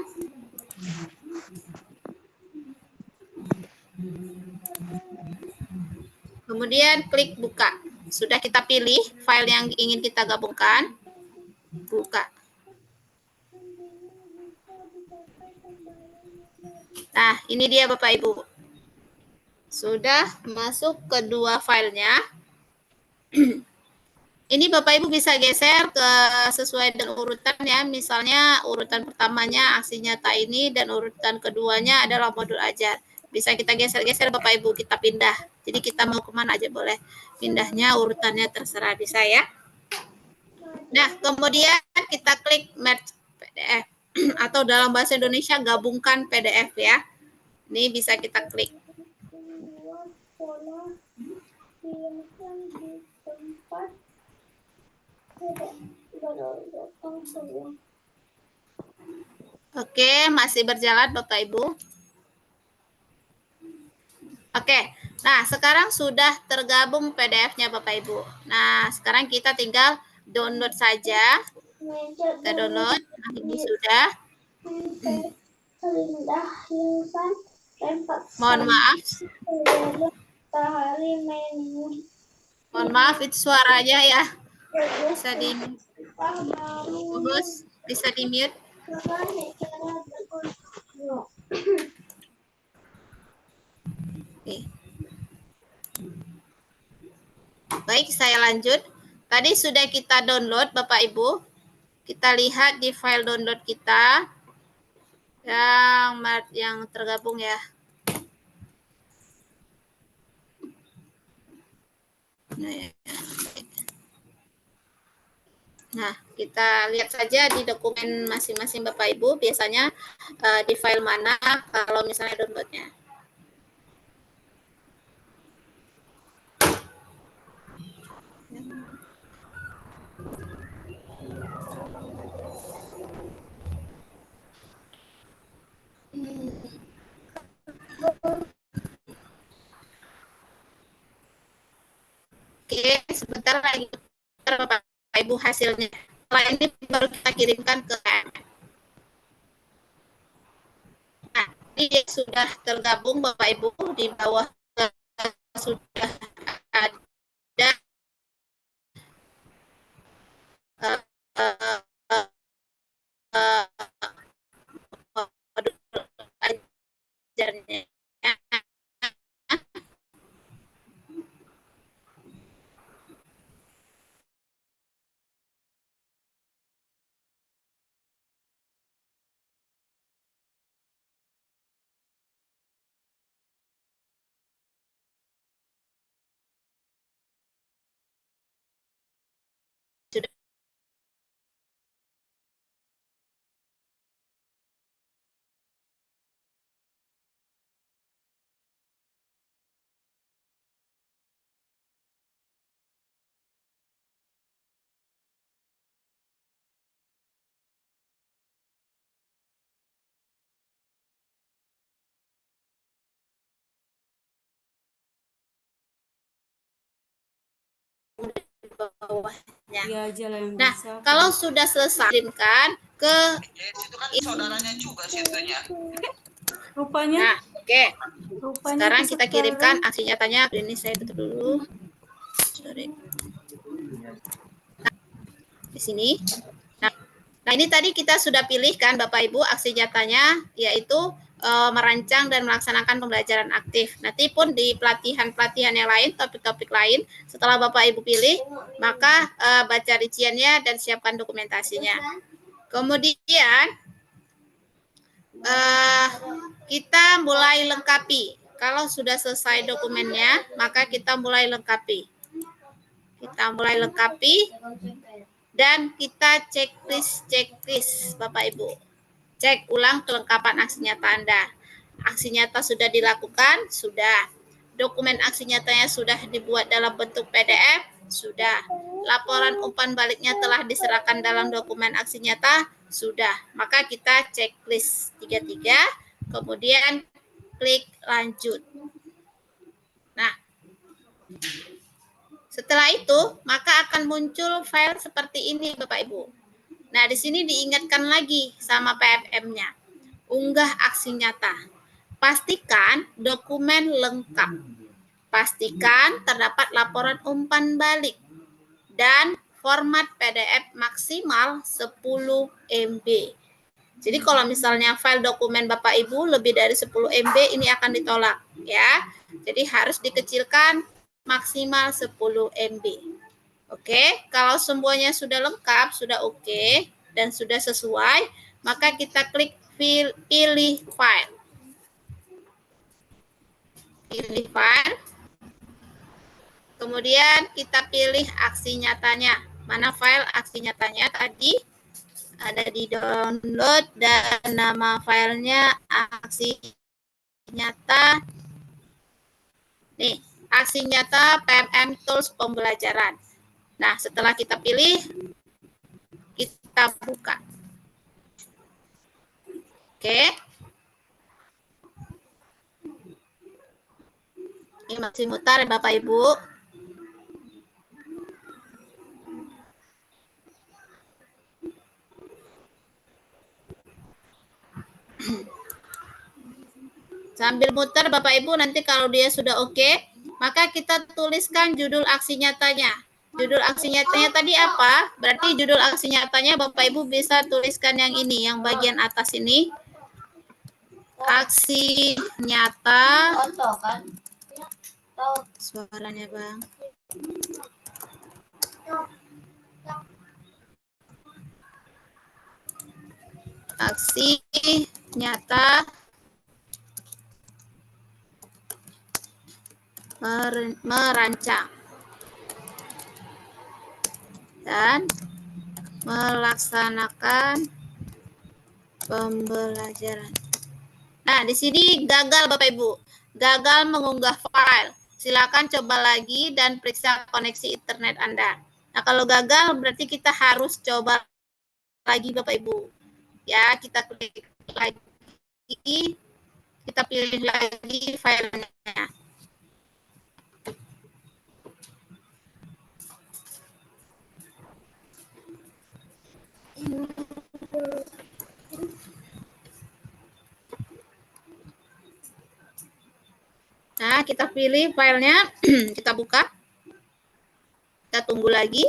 Kemudian klik buka. Sudah kita pilih file yang ingin kita gabungkan. Buka. Nah, ini dia Bapak Ibu. Sudah masuk ke 2 filenya. Ini Bapak Ibu bisa geser ke sesuai dengan urutan ya. Misalnya urutan pertamanya aksi nyata ini dan urutan keduanya adalah modul ajar. Bisa kita geser-geser Bapak Ibu, kita pindah. Jadi kita mau kemana aja boleh. Pindahnya urutannya terserah, bisa ya. Nah, kemudian kita klik merge PDF atau dalam bahasa Indonesia gabungkan PDF ya. Ini bisa kita klik. Oke, masih berjalan Bapak Ibu. Oke, nah sekarang sudah tergabung PDF-nya Bapak Ibu. Nah, sekarang kita tinggal download saja. Kita download, nah, ini sudah. Mohon maaf. Mohon maaf itu suaranya ya. Bisa di host, bisa di mute. Oke. Baik, saya lanjut. Tadi sudah kita download Bapak Ibu. Kita lihat di file download kita yang tergabung ya. Nah, kita lihat saja di dokumen masing-masing Bapak Ibu, biasanya di file mana kalau misalnya downloadnya. Oke, sebentar lagi Bapak Ibu hasilnya. Setelah ini baru kita kirimkan ke KMM. Nah, ini sudah tergabung Bapak Ibu di bawah sudah ada modul ajarnya. Bawahnya. Nah, kalau sudah selesai kirimkan ke saudaranya juga situnya. Rupanya. Nah, oke. Rupanya Sekarang kita kirimkan aksi nyatanya. Ini saya tutup dulu. Sorry. Nah, di sini. Nah, ini tadi kita sudah pilihkan Bapak Ibu aksi nyatanya, yaitu merancang dan melaksanakan pembelajaran aktif. Nanti pun di pelatihan-pelatihan yang lain, topik-topik lain, setelah Bapak Ibu pilih, maka baca rinciannya dan siapkan dokumentasinya. Kemudian kita mulai lengkapi. Kalau sudah selesai dokumennya, maka kita mulai lengkapi. Dan kita checklist Bapak Ibu. Cek ulang kelengkapan aksi nyata Anda. Aksi nyata sudah dilakukan? Sudah. Dokumen aksi nyatanya sudah dibuat dalam bentuk PDF? Sudah. Laporan umpan baliknya telah diserahkan dalam dokumen aksi nyata? Sudah. Maka kita checklist 33, kemudian klik lanjut. Nah, setelah itu, maka akan muncul file seperti ini Bapak Ibu. Nah, di sini diingatkan lagi sama PFM-nya. Unggah aksi nyata. Pastikan dokumen lengkap. Pastikan terdapat laporan umpan balik. Dan format PDF maksimal 10 MB. Jadi kalau misalnya file dokumen Bapak Ibu lebih dari 10 MB ini akan ditolak. Ya. Jadi harus dikecilkan maksimal 10 MB. Oke, kalau semuanya sudah lengkap, sudah oke, dan sudah sesuai, maka kita klik pilih file. Pilih file. Kemudian kita pilih aksi nyatanya. Mana file aksi nyatanya tadi? Ada di download dan nama filenya aksi nyata. Nih, aksi nyata PMM Tools Pembelajaran. Nah, setelah kita pilih, kita buka. Oke. Ini masih mutar ya Bapak Ibu. Sambil muter Bapak Ibu, nanti kalau dia sudah oke, maka kita tuliskan judul aksi nyatanya. Judul aksi nyatanya tadi apa? Berarti judul aksi nyatanya Bapak Ibu bisa tuliskan yang ini, yang bagian atas ini. Aksi nyata. Suaranya Bang. Aksi nyata merancang dan melaksanakan pembelajaran. Nah, di sini gagal Bapak Ibu. Gagal mengunggah file. Silakan coba lagi dan periksa koneksi internet Anda. Nah, kalau gagal berarti kita harus coba lagi Bapak Ibu. Ya, kita klik lagi. Kita pilih lagi filenya. Nah, kita pilih filenya, kita buka. Kita tunggu lagi.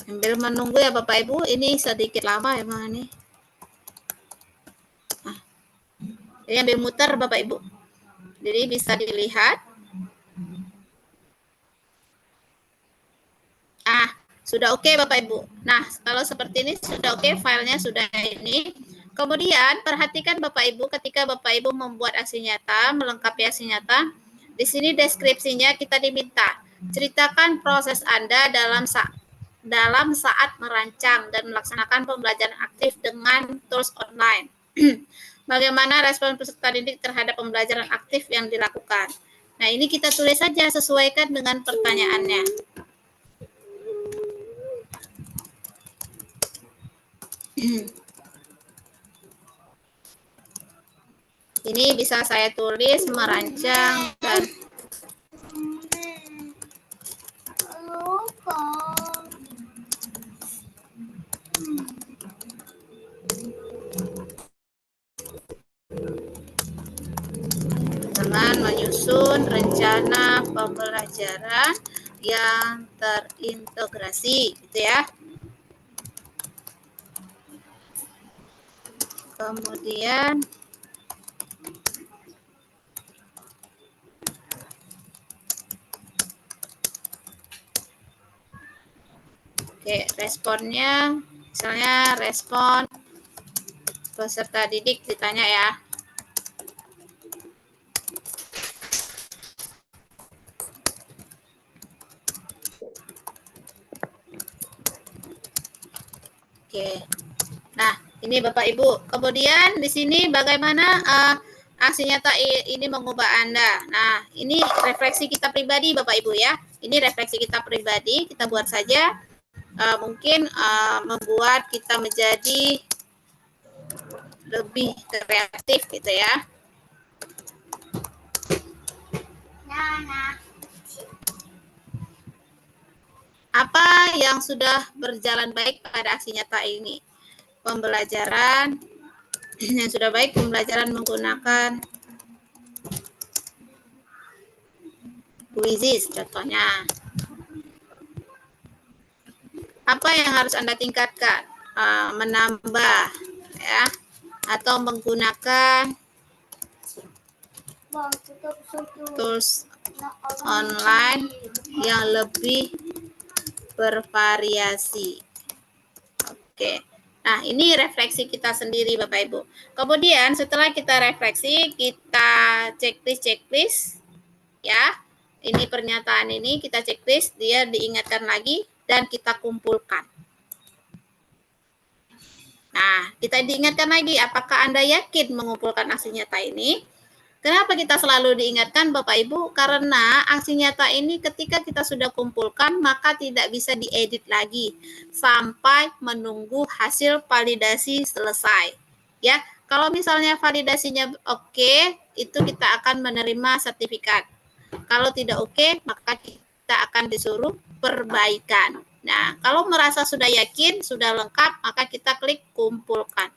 Sambil menunggu ya Bapak Ibu, ini sedikit lama emang ini. Nah, ini ambil muter Bapak Ibu. Jadi bisa dilihat. Ah, sudah oke Bapak Ibu. Nah, kalau seperti ini sudah oke, filenya sudah ini. Kemudian perhatikan Bapak Ibu ketika Bapak Ibu membuat aksi nyata, melengkapi aksi nyata. Di sini deskripsinya kita diminta. Ceritakan proses Anda dalam saat merancang dan melaksanakan pembelajaran aktif dengan tools online. Bagaimana respon peserta didik terhadap pembelajaran aktif yang dilakukan? Nah, ini kita tulis saja, sesuaikan dengan pertanyaannya. Ini bisa saya tulis merancang dan dengan menyusun rencana pembelajaran yang terintegrasi, gitu ya. Kemudian responnya, misalnya respon peserta didik ditanya ya. Nah, ini Bapak Ibu. Kemudian di sini bagaimana aksi nyata ini mengubah Anda. Nah, ini refleksi kita pribadi Bapak Ibu ya. Ini refleksi kita pribadi, kita buat saja. Mungkin membuat kita menjadi lebih kreatif gitu ya. Apa yang sudah berjalan baik pada aksi nyata ini? Pembelajaran yang sudah baik, pembelajaran menggunakan quizzes contohnya. Apa yang harus Anda tingkatkan? Menambah ya, atau menggunakan tools online yang lebih bervariasi. Oke. Nah, ini refleksi kita sendiri Bapak Ibu. Kemudian setelah kita refleksi, kita checklist ya. Ini pernyataan ini kita checklist, dia diingatkan lagi dan kita kumpulkan. Nah, kita diingatkan lagi, apakah Anda yakin mengumpulkan aksi nyata ini? Kenapa kita selalu diingatkan Bapak Ibu? Karena aksi nyata ini ketika kita sudah kumpulkan, maka tidak bisa diedit lagi sampai menunggu hasil validasi selesai. Ya, kalau misalnya validasinya oke, itu kita akan menerima sertifikat. Kalau tidak oke, maka kita akan disuruh perbaikan. Nah, kalau merasa sudah yakin, sudah lengkap, maka kita klik kumpulkan.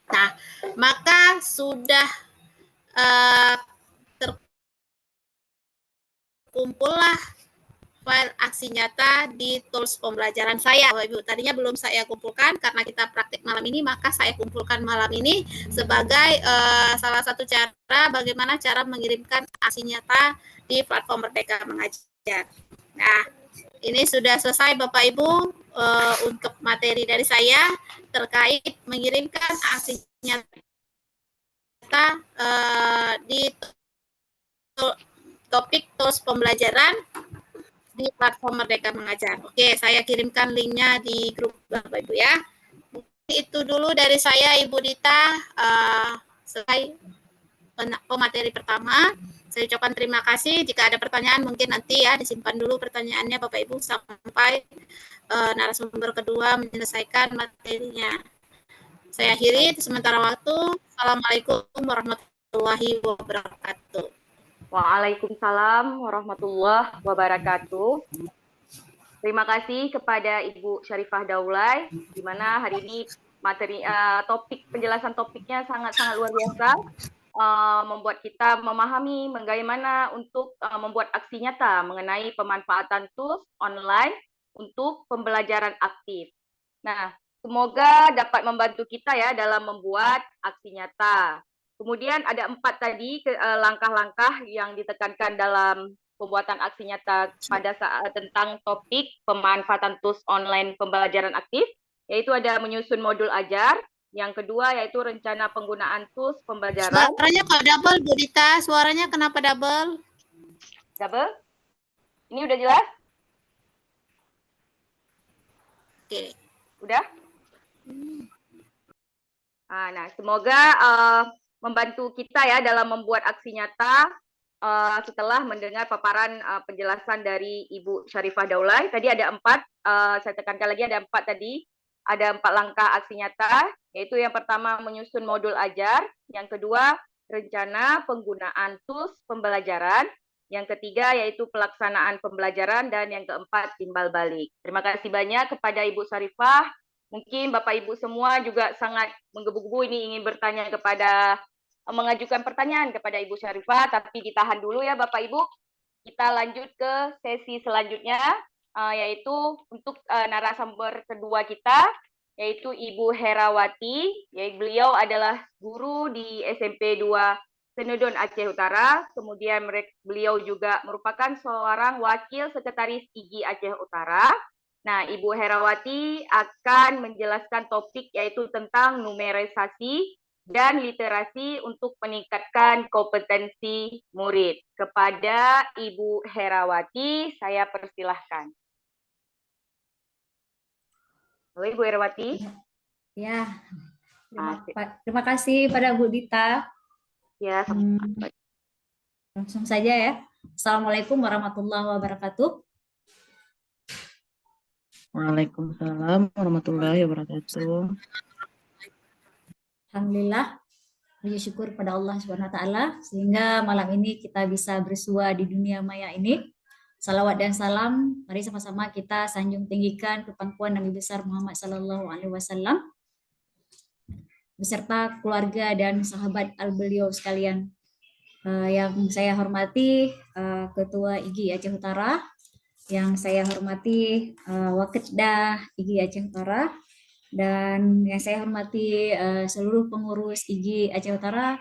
Nah, maka sudah terkumpullah file aksi nyata di tools pembelajaran saya, Bapak Ibu. Tadinya belum saya kumpulkan karena kita praktik malam ini, maka saya kumpulkan malam ini sebagai salah satu cara bagaimana cara mengirimkan aksi nyata di platform Merdeka Mengajar. Nah, ini sudah selesai Bapak Ibu untuk materi dari saya terkait mengirimkan aksi nyata di topik tools pembelajaran di platform Merdeka Mengajar. Oke, saya kirimkan linknya di grup Bapak Ibu ya. Itu dulu dari saya, Ibu Dita. Selesai pemateri pertama. Saya ucapkan terima kasih. Jika ada pertanyaan mungkin nanti ya disimpan dulu pertanyaannya Bapak Ibu sampai narasumber kedua menyelesaikan materinya. Saya akhiri sementara waktu. Assalamualaikum warahmatullahi wabarakatuh. Waalaikumsalam warahmatullahi wabarakatuh. Terima kasih kepada Ibu Syarifah Daulay, di mana hari ini materi penjelasan topiknya sangat-sangat luar biasa, membuat kita memahami bagaimana untuk membuat aksi nyata mengenai pemanfaatan tools online untuk pembelajaran aktif. Nah, semoga dapat membantu kita ya dalam membuat aksi nyata. Kemudian ada 4 tadi langkah-langkah yang ditekankan dalam pembuatan aksi nyata pada saat tentang topik pemanfaatan tools online pembelajaran aktif, yaitu ada menyusun modul ajar. Yang kedua yaitu rencana penggunaan tools pembelajaran. Suaranya kok double, Bu Dita? Suaranya kenapa double? Double? Ini udah jelas? Oke. Udah? Nah, semoga membantu kita ya dalam membuat aksi nyata setelah mendengar paparan penjelasan dari Ibu Syarifah Daulay. Tadi ada 4, saya tekankan lagi ada 4 tadi. Ada 4 langkah aksi nyata, yaitu yang pertama menyusun modul ajar, yang kedua rencana penggunaan tools pembelajaran, yang ketiga yaitu pelaksanaan pembelajaran, dan yang keempat timbal balik. Terima kasih banyak kepada Ibu Syarifah. Mungkin Bapak Ibu semua juga sangat menggebu-gebu ini ingin mengajukan pertanyaan kepada Ibu Syarifah, tapi ditahan dulu ya Bapak Ibu. Kita lanjut ke sesi selanjutnya, yaitu untuk narasumber kedua kita, yaitu Ibu Herawati. Beliau adalah guru di SMP 2 Senedon Aceh Utara. Kemudian beliau juga merupakan seorang wakil sekretaris IGI Aceh Utara. Nah, Ibu Herawati akan menjelaskan topik yaitu tentang numerisasi dan literasi untuk meningkatkan kompetensi murid. Kepada Ibu Herawati, saya persilahkan. Halo Ibu Herawati. Ya, terima kasih pada Bu Dita. Ya, langsung saja ya. Assalamualaikum warahmatullahi wabarakatuh. Waalaikumsalam warahmatullahi wabarakatuh. Alhamdulillah, puji syukur pada Allah SWT sehingga malam ini kita bisa bersua di dunia maya ini. Salawat dan salam, mari sama-sama kita sanjung tinggikan ke pangkuan Nabi besar Muhammad SAW beserta keluarga dan sahabat al-beliau sekalian. Yang saya hormati Ketua IGI Aceh Utara, yang saya hormati Waketda IGI Aceh Utara, dan yang saya hormati seluruh pengurus IGI Aceh Utara,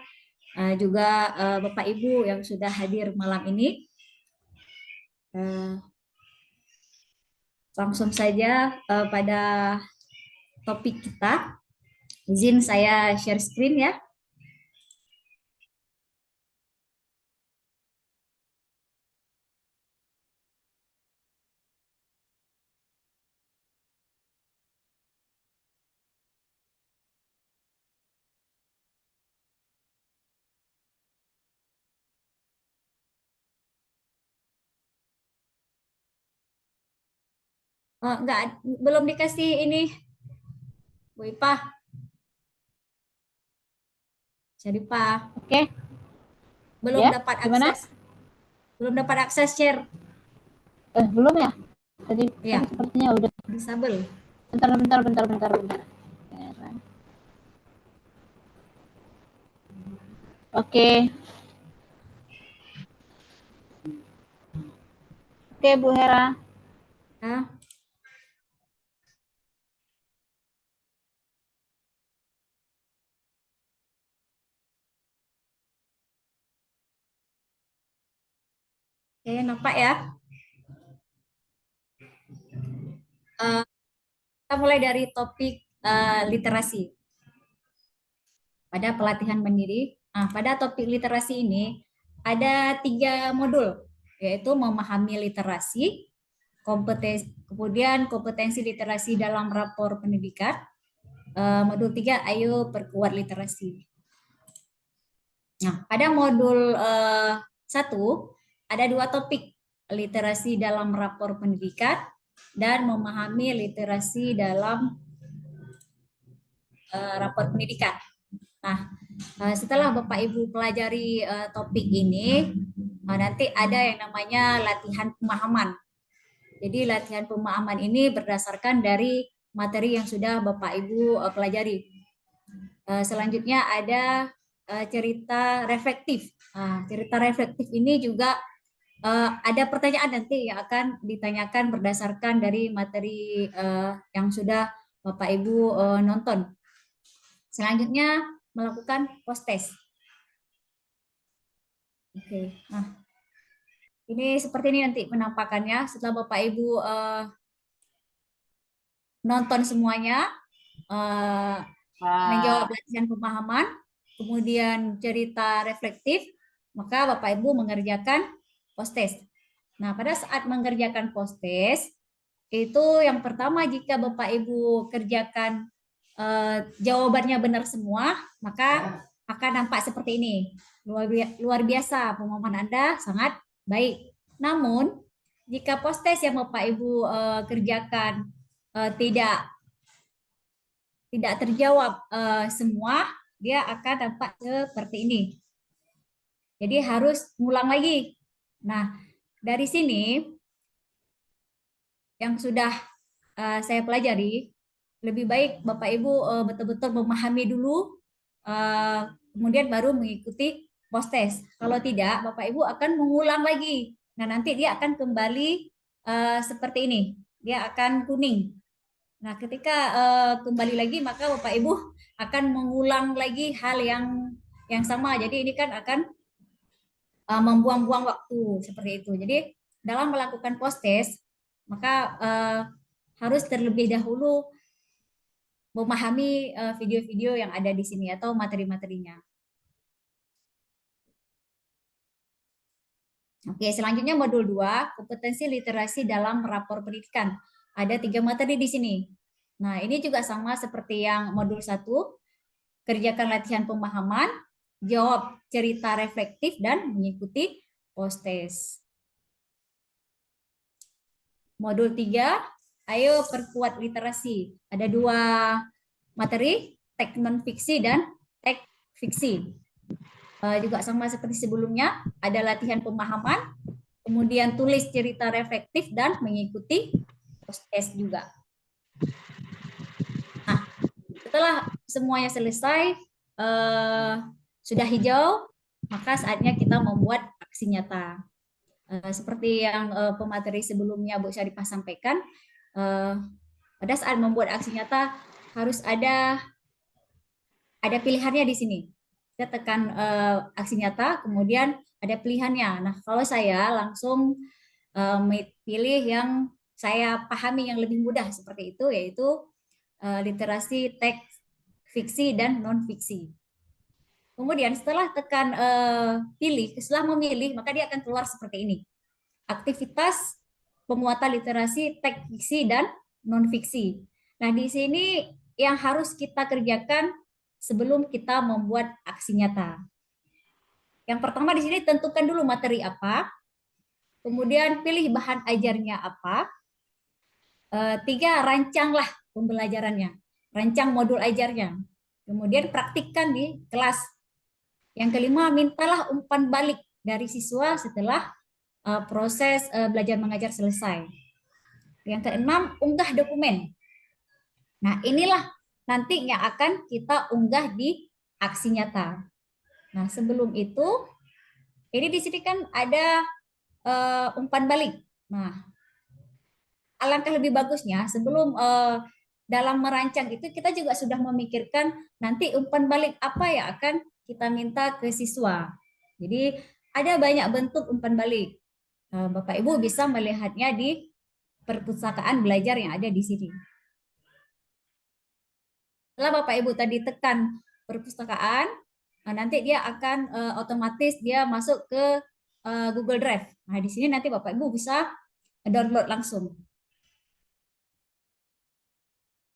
juga Bapak Ibu yang sudah hadir malam ini. Langsung saja pada topik kita. Izin saya share screen ya. Oh, enggak, belum dikasih ini, Bu Ipah. Syarifah, oke. Belum Ya, dapat gimana? akses. Belum dapat akses share. Belum ya? Tadi Ya, sepertinya udah. disable. Bentar. Oke. Oke, Bu Hera. Nah, oke, nampak ya. Kita mulai dari topik literasi. Pada pelatihan mandiri, pada topik literasi ini ada 3 modul, yaitu memahami literasi, kemudian kompetensi literasi dalam rapor pendidikan, modul 3, ayo perkuat literasi. Nah, pada modul 1 ada 2 topik, literasi dalam rapor pendidikan dan memahami literasi dalam rapor pendidikan. Nah, setelah Bapak Ibu pelajari topik ini, nanti ada yang namanya latihan pemahaman. Jadi latihan pemahaman ini berdasarkan dari materi yang sudah Bapak Ibu pelajari. Selanjutnya ada cerita reflektif. Cerita reflektif ini juga ada pertanyaan nanti yang akan ditanyakan berdasarkan dari materi yang sudah Bapak Ibu nonton. Selanjutnya melakukan post-test. Oke, nah ini seperti ini nanti penampakannya setelah Bapak Ibu nonton semuanya, menjawab latihan pemahaman, kemudian cerita reflektif, maka Bapak Ibu mengerjakan post-test. Nah, pada saat mengerjakan post-test, itu yang pertama jika Bapak Ibu kerjakan jawabannya benar semua, maka akan nampak seperti ini. Luar biasa, pemahaman Anda sangat baik. Namun, jika post-test yang Bapak Ibu kerjakan tidak terjawab semua, dia akan nampak seperti ini. Jadi harus ngulang lagi. Nah, dari sini yang sudah saya pelajari, lebih baik Bapak Ibu betul-betul memahami dulu, kemudian baru mengikuti post-test. Kalau tidak, Bapak Ibu akan mengulang lagi. Nah, nanti dia akan kembali seperti ini. Dia akan kuning. Nah, ketika kembali lagi, maka Bapak Ibu akan mengulang lagi hal yang sama. Jadi ini kan akan membuang-buang waktu seperti itu. Jadi dalam melakukan post-test, maka harus terlebih dahulu memahami video-video yang ada di sini atau materi-materinya. Oke, selanjutnya modul 2, kompetensi literasi dalam rapor pendidikan. Ada 3 materi di sini. Nah, ini juga sama seperti yang modul 1, kerjakan latihan pemahaman, jawab cerita reflektif, dan mengikuti post-test. Modul 3, ayo perkuat literasi. Ada 2 materi, teks non-fiksi dan teks fiksi. Juga sama seperti sebelumnya, ada latihan pemahaman, kemudian tulis cerita reflektif, dan mengikuti post-test juga. Nah, setelah semuanya selesai, sudah hijau, maka saatnya kita membuat aksi nyata. Seperti yang pemateri sebelumnya Bu Syarifah sampaikan, pada saat membuat aksi nyata harus ada pilihannya di sini. Kita tekan aksi nyata, kemudian ada pilihannya. Nah, kalau saya langsung pilih yang saya pahami yang lebih mudah seperti itu, yaitu literasi teks fiksi dan non-fiksi. Kemudian setelah tekan setelah memilih, maka dia akan keluar seperti ini. Aktivitas penguatan literasi teks fiksi dan non-fiksi. Nah, di sini yang harus kita kerjakan sebelum kita membuat aksi nyata. Yang pertama di sini tentukan dulu materi apa, kemudian pilih bahan ajarnya apa. 3, rancanglah pembelajarannya, rancang modul ajarnya. Kemudian praktikkan di kelas. Yang kelima, mintalah umpan balik dari siswa setelah proses belajar mengajar selesai. Yang keenam, unggah dokumen. Nah, inilah nanti yang akan kita unggah di aksi nyata. Nah, sebelum itu, ini di sini kan ada umpan balik. Nah, alangkah lebih bagusnya sebelum dalam merancang itu kita juga sudah memikirkan nanti umpan balik apa yang akan kita minta ke siswa. Jadi ada banyak bentuk umpan balik. Bapak Ibu bisa melihatnya di perpustakaan belajar yang ada di sini. Setelah Bapak Ibu tadi tekan perpustakaan, nanti dia akan otomatis dia masuk ke Google Drive. Nah, di sini nanti Bapak Ibu bisa download langsung.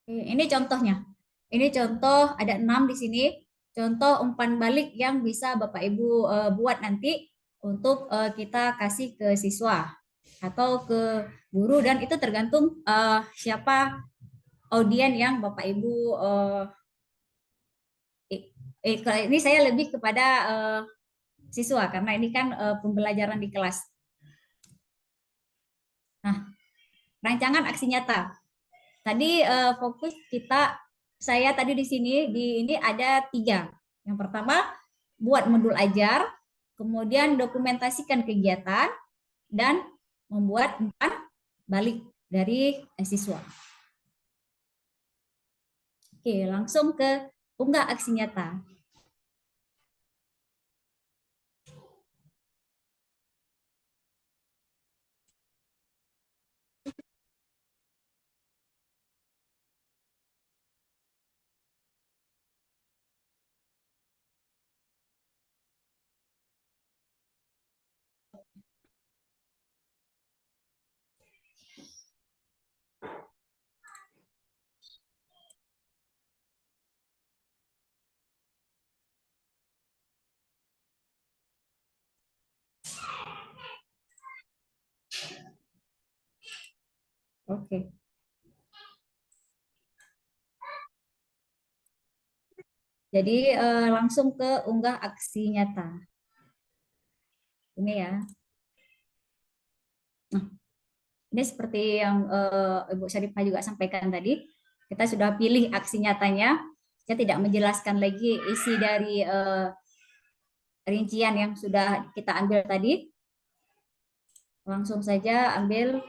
Ini contohnya. Ini contoh ada 6 di sini. Contoh umpan balik yang bisa Bapak Ibu buat nanti untuk kita kasih ke siswa atau ke guru, dan itu tergantung siapa audien yang Bapak Ibu ini saya lebih kepada siswa karena ini kan pembelajaran di kelas. Nah, rancangan aksi nyata. Tadi fokus saya tadi di sini ini ada 3. Yang pertama, buat modul ajar, kemudian dokumentasikan kegiatan, dan membuat umpan balik dari siswa. Oke, langsung ke unggah aksi nyata. Oke. Jadi langsung ke unggah aksi nyata. Ini ya. Nah, ini seperti yang Ibu Syarifah juga sampaikan tadi. Kita sudah pilih aksi nyatanya. Saya tidak menjelaskan lagi isi dari rincian yang sudah kita ambil tadi. Langsung saja ambil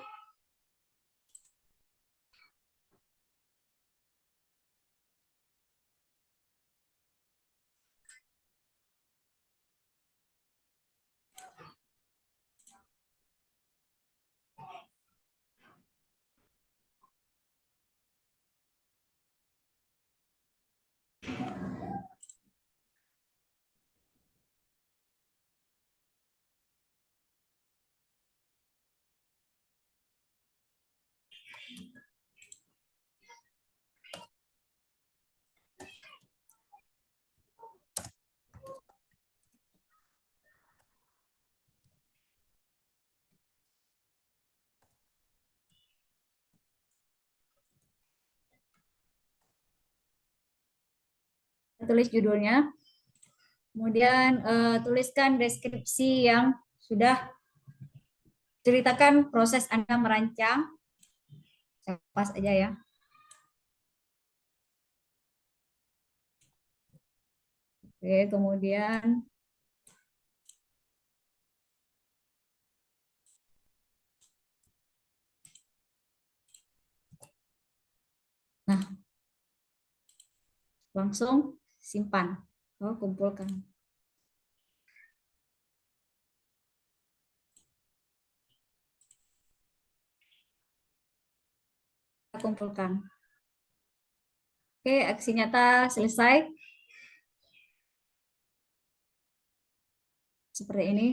tulis judulnya, kemudian tuliskan deskripsi yang sudah ceritakan proses Anda merancang. Saya pas aja ya. Oke, kemudian langsung simpan. Kumpulkan. Kumpulkan. Oke, aksi nyata selesai. Seperti ini.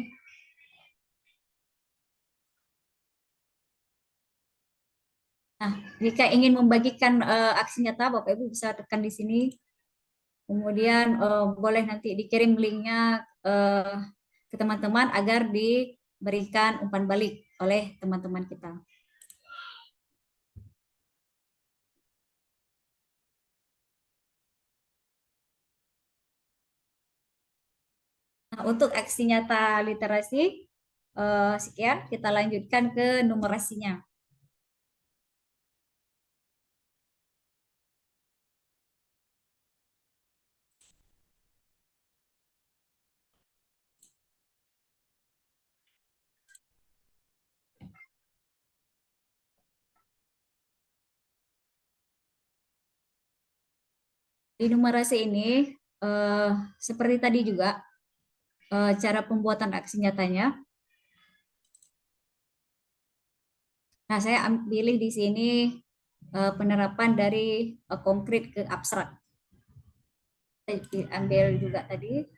Nah, jika ingin membagikan aksi nyata, Bapak Ibu bisa tekan di sini. Kemudian boleh nanti dikirim linknya ke teman-teman agar diberikan umpan balik oleh teman-teman kita. untuk aksi nyata literasi, sekian, kita lanjutkan ke numerasinya. Di numerasi ini, seperti tadi juga, cara pembuatan aksi nyatanya. Nah, saya pilih di sini penerapan dari konkret ke abstrak. Saya ambil juga tadi.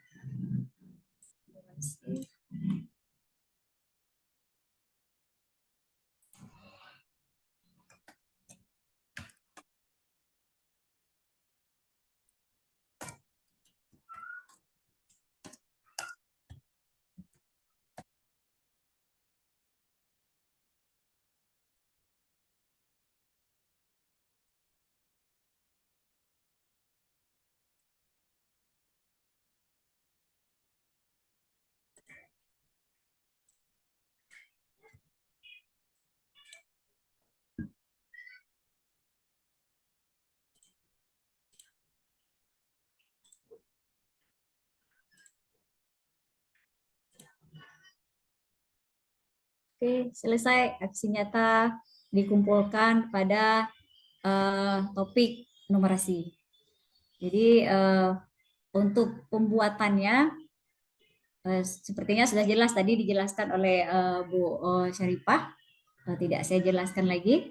Oke, selesai aksi nyata dikumpulkan pada topik numerasi. Jadi untuk pembuatannya sepertinya sudah jelas tadi dijelaskan oleh Bu Syarifah. Tidak saya jelaskan lagi.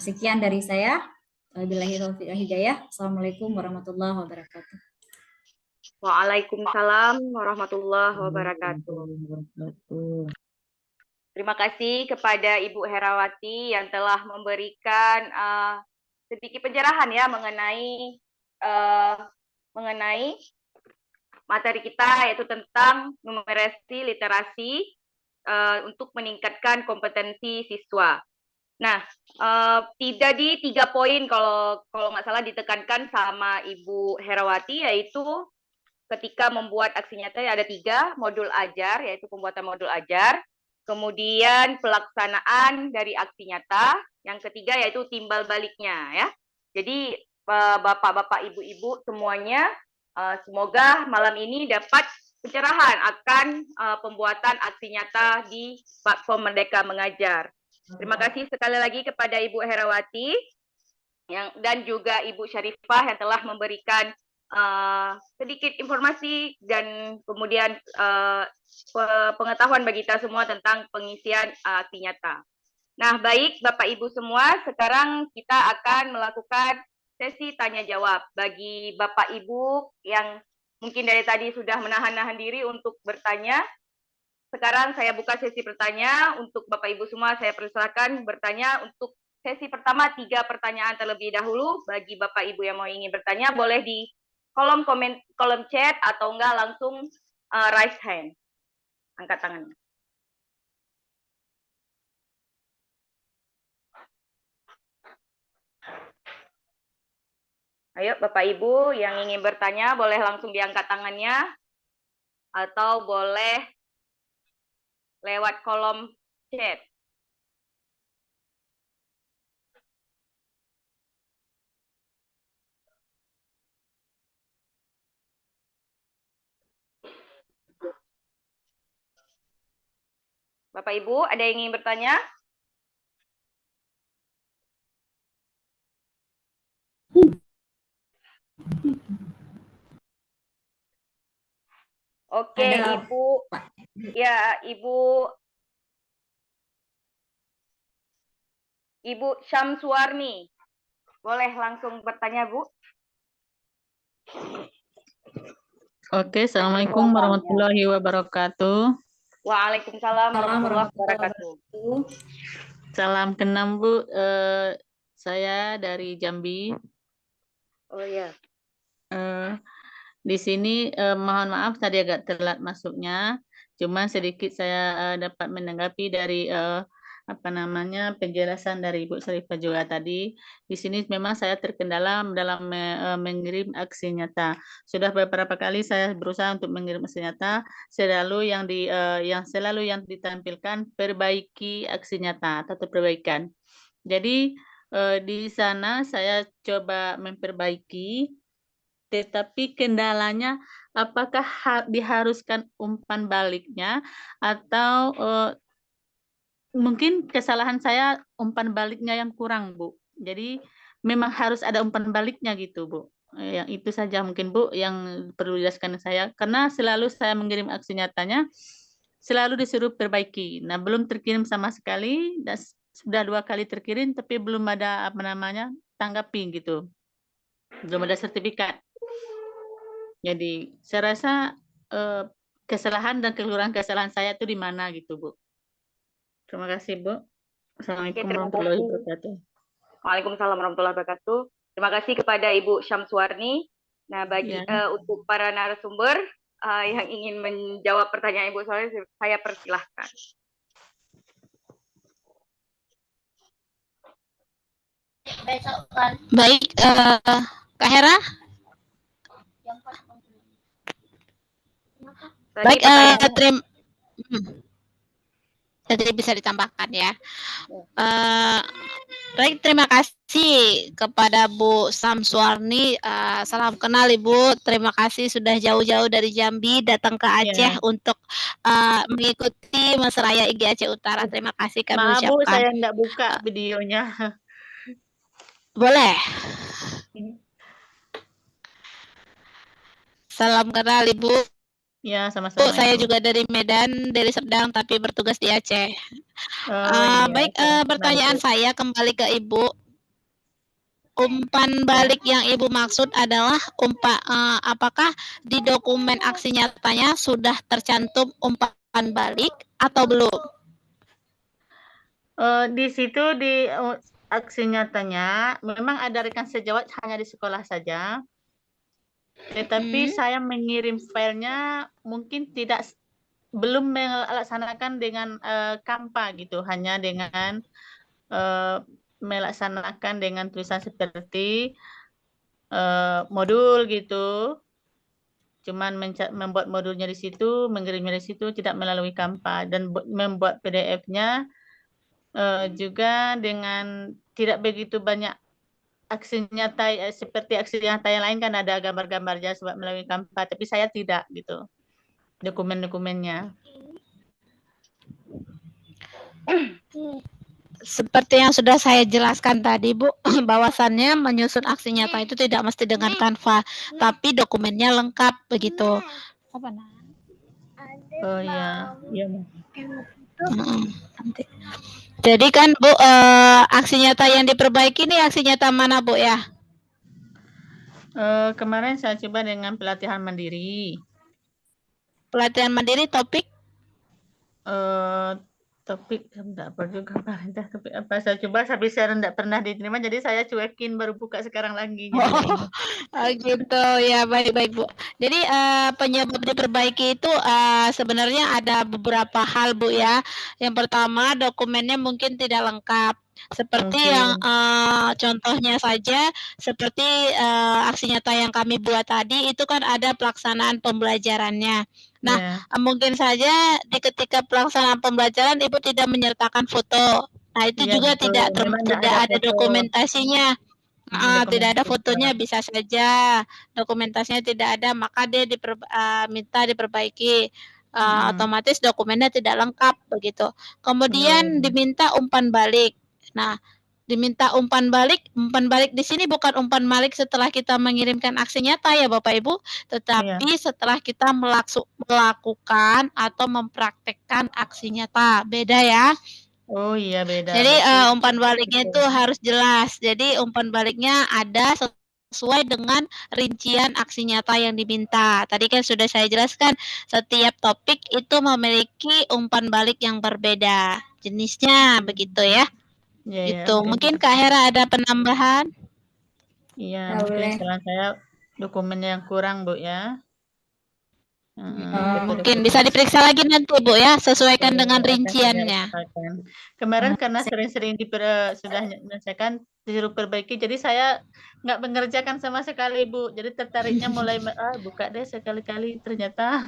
Sekian dari saya. Billahi taufiq wal hidayah. Assalamualaikum warahmatullahi wabarakatuh. Waalaikumsalam warahmatullahi wabarakatuh. Terima kasih kepada Ibu Herawati yang telah memberikan sedikit pencerahan ya mengenai materi kita, yaitu tentang numerasi literasi untuk meningkatkan kompetensi siswa. Nah, tidak di 3 poin kalau nggak salah ditekankan sama Ibu Herawati, yaitu ketika membuat aksi nyata ada 3 modul ajar, yaitu pembuatan modul ajar, kemudian pelaksanaan dari aksi nyata, yang ketiga yaitu timbal baliknya ya. Jadi Bapak-bapak, Ibu-ibu semuanya, semoga malam ini dapat pencerahan akan pembuatan aksi nyata di platform Merdeka Mengajar. Terima kasih sekali lagi kepada Ibu Herawati dan juga Ibu Syarifah yang telah memberikan sedikit informasi dan kemudian pengetahuan bagi kita semua tentang pengisian aksi nyata. Nah, baik Bapak Ibu semua, sekarang kita akan melakukan sesi tanya jawab bagi Bapak Ibu yang mungkin dari tadi sudah menahan-nahan diri untuk bertanya. Sekarang saya buka sesi bertanya untuk Bapak Ibu semua, saya persilakan bertanya untuk sesi pertama 3 pertanyaan terlebih dahulu. Bagi Bapak Ibu yang ingin bertanya boleh di kolom chat atau enggak langsung raise hand, angkat tangan. Ayo Bapak Ibu yang ingin bertanya boleh langsung diangkat tangannya atau boleh lewat kolom chat. Bapak Ibu, ada yang ingin bertanya? Oke, Ibu. Ya, Ibu Syamsuarni. Boleh langsung bertanya, Bu? Oke, Assalamualaikum warahmatullahi wabarakatuh. Waalaikumsalam warahmatullahi wabarakatuh. Salam kenal, Bu. Saya dari Jambi. Oh ya. Di sini mohon maaf tadi agak telat masuknya. Cuman sedikit saya dapat menanggapi dari penjelasan dari Ibu Syarifah juga tadi. Di sini memang saya terkendala dalam mengirim aksi nyata. Sudah beberapa kali saya berusaha untuk mengirim aksi nyata, selalu yang ditampilkan perbaiki aksi nyata atau perbaikan. Jadi di sana saya coba memperbaiki, tetapi kendalanya apakah diharuskan umpan baliknya atau mungkin kesalahan saya umpan baliknya yang kurang, Bu. Jadi memang harus ada umpan baliknya gitu, Bu. Yang itu saja mungkin, Bu, yang perlu dijelaskan saya. Karena selalu saya mengirim aksi nyatanya, selalu disuruh perbaiki. Nah, belum terkirim sama sekali, dan sudah 2 kali terkirim, tapi belum ada tanggapi gitu. Belum ada sertifikat. Jadi saya rasa kesalahan dan kekurangan kesalahan saya itu di mana gitu, Bu. Terima kasih, Bu. Assalamualaikum terima warahmatullahi kasih. wabarakatuh. Waalaikumsalam warahmatullahi wabarakatuh. Terima kasih kepada Ibu Syamsuarni. Nah, untuk para narasumber yang ingin menjawab pertanyaan Ibu saya persilahkan. Baik, Kak Hera. Baik, jadi bisa ditambahkan ya. Baik, terima kasih kepada Bu Syamsuarni. Salam kenal Ibu. Terima kasih sudah jauh-jauh dari Jambi datang ke Aceh untuk mengikuti Mesraya IG Aceh Utara. Terima kasih kami Maaf, Bu, ucapkan. saya enggak buka videonya. Boleh. Salam kenal Ibu. Ya, sama-sama. Saya juga dari Medan, dari Serdang, tapi bertugas di Aceh. Baik, pertanyaan saya kembali ke Ibu. Umpan balik yang Ibu maksud adalah apakah di dokumen aksi nyatanya sudah tercantum umpan balik atau belum? Di situ di aksi nyatanya memang ada rekan sejawat hanya di sekolah saja. Tetapi saya mengirim filenya mungkin belum melaksanakan dengan Canva gitu, hanya dengan melaksanakan dengan tulisan seperti modul gitu. Cuman membuat modulnya di situ, mengirimnya di situ, tidak melalui Canva, dan membuat PDF-nya juga dengan tidak begitu banyak aksi nyata seperti aksi nyata yang lain kan ada gambar-gambarnya sebab melalui Canva, tapi saya tidak gitu dokumen-dokumennya. Seperti yang sudah saya jelaskan tadi, Bu, bahwasannya menyusun aksi nyata itu tidak mesti dengan Canva, tapi dokumennya lengkap begitu. Oh iya, iya. Jadi kan Bu, aksi nyata yang diperbaiki ini aksi nyata mana Bu ya? Kemarin saya coba dengan pelatihan mandiri. Pelatihan mandiri topik? Topik enggak apa juga pemerintah, tapi apa saya coba tapi saya enggak pernah diterima, jadi saya cuekin baru buka sekarang lagi. Gitu ya, baik-baik Bu. Jadi penyebab diperbaiki itu sebenarnya ada beberapa hal Bu ya. Yang pertama dokumennya mungkin tidak lengkap. Seperti yang contohnya saja, seperti aksi nyata yang kami buat tadi itu kan ada pelaksanaan pembelajarannya. Nah, mungkin saja ketika pelaksanaan pembelajaran Ibu tidak menyertakan foto. Nah, itu juga tidak ada dokumentasinya. Tidak ada fotonya, bisa saja dokumentasinya tidak ada, maka dia minta diperbaiki. Otomatis dokumennya tidak lengkap begitu. Kemudian diminta umpan balik. Nah, diminta umpan balik di sini bukan umpan balik setelah kita mengirimkan aksi nyata ya Bapak Ibu, tetapi setelah kita melakukan atau mempraktekkan aksi nyata. Beda ya. Oh iya, beda. Jadi umpan baliknya itu harus jelas. Jadi umpan baliknya ada sesuai dengan rincian aksi nyata yang diminta. Tadi kan sudah saya jelaskan, setiap topik itu memiliki umpan balik yang berbeda. Jenisnya begitu ya. Itu mungkin Kak Hera ada penambahan? Iya, mungkin salah saya dokumennya yang kurang Bu ya. Mungkin bisa diperiksa lagi nanti Bu ya, sesuaikan dengan Akan saya rinciannya. usahakan. Kemarin karena sering-sering sudah menyelesaikan disuruh perbaiki, jadi saya nggak mengerjakan sama sekali Bu. Jadi tertariknya mulai buka deh sekali-kali ternyata,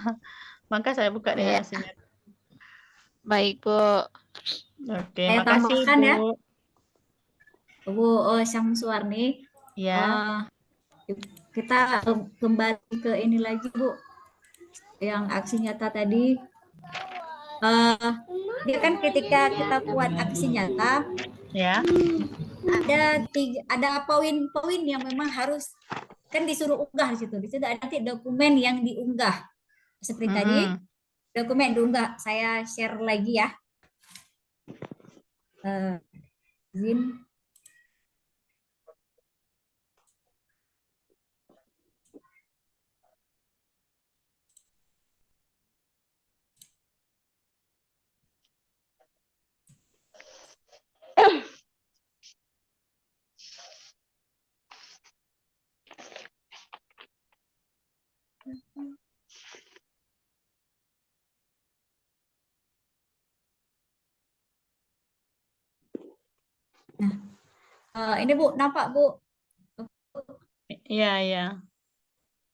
maka saya buka deh Ya. hasilnya. Baik Bu. Oke, Saya makasih tambahkan Bu. ya, Bu Syamsuarni. Ya, Kita kembali ke ini lagi Bu, yang aksi nyata tadi. Dia kan ketika kita buat aksi nyata, ya. ada poin-poin yang memang harus kan disuruh unggah di situ. Di situ ada nanti dokumen yang diunggah. Seperti tadi, dokumen diunggah. Saya share lagi ya. Izin. Nah, ini Bu, nampak Bu? Iya, iya.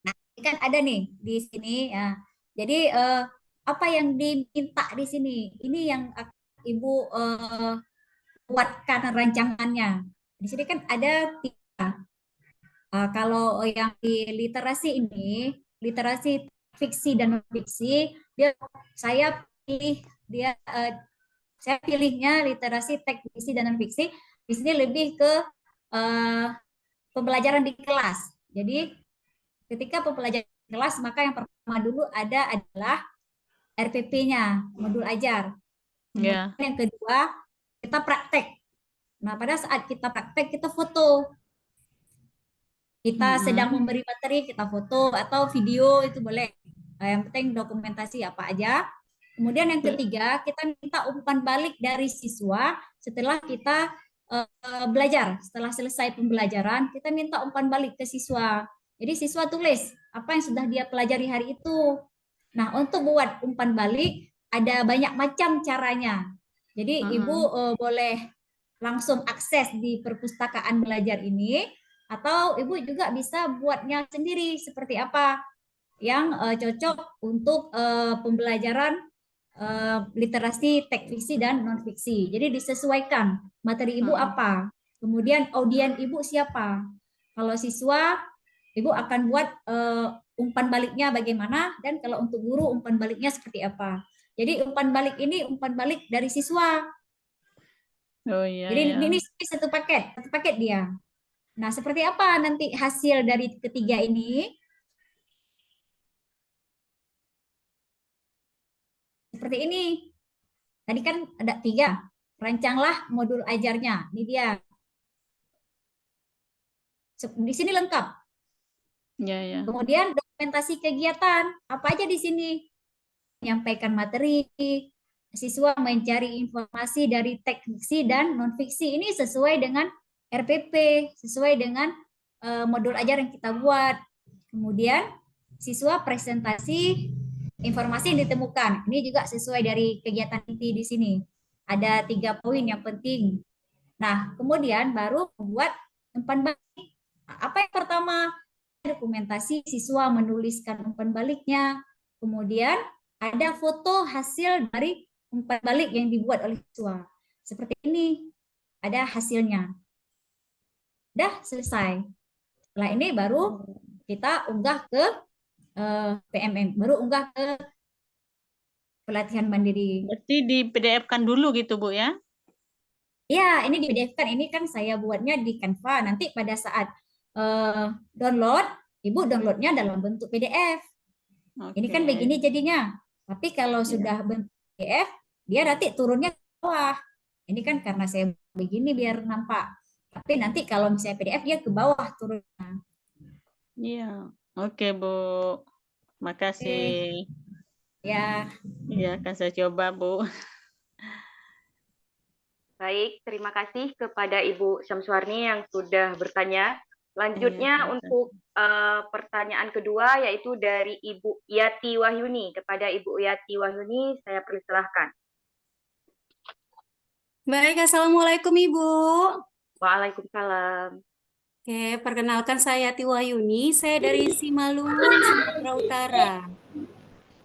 Nah, ini kan ada nih di sini ya. Jadi apa yang diminta di sini? Ini yang Ibu buatkan rancangannya. Di sini kan ada 3. Kalau yang di literasi ini, literasi fiksi dan non fiksi, saya pilihnya literasi teks fiksi dan non fiksi. Di sini lebih ke pembelajaran di kelas. Jadi ketika pembelajaran di kelas, maka yang pertama dulu adalah RPP-nya, modul ajar. Kemudian yang kedua, kita praktek. Nah, pada saat kita praktek, kita foto. Kita sedang memberi materi, kita foto atau video itu boleh. Yang penting dokumentasi apa aja. Kemudian yang ketiga, kita minta umpan balik dari siswa setelah kita belajar. Setelah selesai pembelajaran, kita minta umpan balik ke siswa. Jadi siswa tulis apa yang sudah dia pelajari hari itu. Nah, untuk buat umpan balik ada banyak macam caranya. Jadi Ibu boleh langsung akses di perpustakaan belajar ini, atau Ibu juga bisa buatnya sendiri seperti apa yang cocok untuk pembelajaran literasi teks fiksi dan non fiksi. Jadi disesuaikan materi Ibu apa, kemudian audien Ibu siapa. Kalau siswa, Ibu akan buat umpan baliknya bagaimana, dan kalau untuk guru umpan baliknya seperti apa. Jadi umpan balik ini umpan balik dari siswa. Oh iya. Jadi ini satu paket dia. Nah, seperti apa nanti hasil dari ketiga ini? Seperti ini. Tadi kan ada 3. Rancanglah modul ajarnya. Ini dia. Di sini lengkap. Ya. Kemudian dokumentasi kegiatan. Apa aja di sini? Menyampaikan materi, siswa mencari informasi dari teks fiksi dan non fiksi. Ini sesuai dengan RPP, sesuai dengan modul ajar yang kita buat. Kemudian siswa presentasi informasi yang ditemukan. Ini juga sesuai dari kegiatan inti di sini. Ada 3 poin yang penting. Nah, kemudian baru membuat umpan balik. Apa yang pertama? Dokumentasi siswa menuliskan umpan baliknya. Kemudian ada foto hasil dari umpan balik yang dibuat oleh siswa. Seperti ini. Ada hasilnya. Udah selesai. Setelah ini baru kita unggah ke PMM, baru unggah ke pelatihan mandiri. Berarti di PDF-kan dulu gitu, Bu ya? Ya, ini di PDF-kan. Ini kan saya buatnya di Canva. Nanti pada saat download, Ibu downloadnya dalam bentuk PDF. Ini kan begini jadinya. Tapi kalau sudah bentuk PDF, dia nanti turunnya ke bawah. Ini kan karena saya begini biar nampak. Tapi nanti kalau misalnya PDF, dia ke bawah turunnya. Iya. Oke, Bu. Makasih. Ya. Iya, akan saya coba, Bu. Baik, terima kasih kepada Ibu Syamsuarni yang sudah bertanya Selanjutnya untuk pertanyaan kedua yaitu dari Ibu Yati Wahyuni. Kepada Ibu Yati Wahyuni saya persilahkan. Baik, Assalamualaikum Ibu. Waalaikumsalam. Oke, perkenalkan saya Yati Wahyuni. Saya dari Simalungun, Sumatera Utara.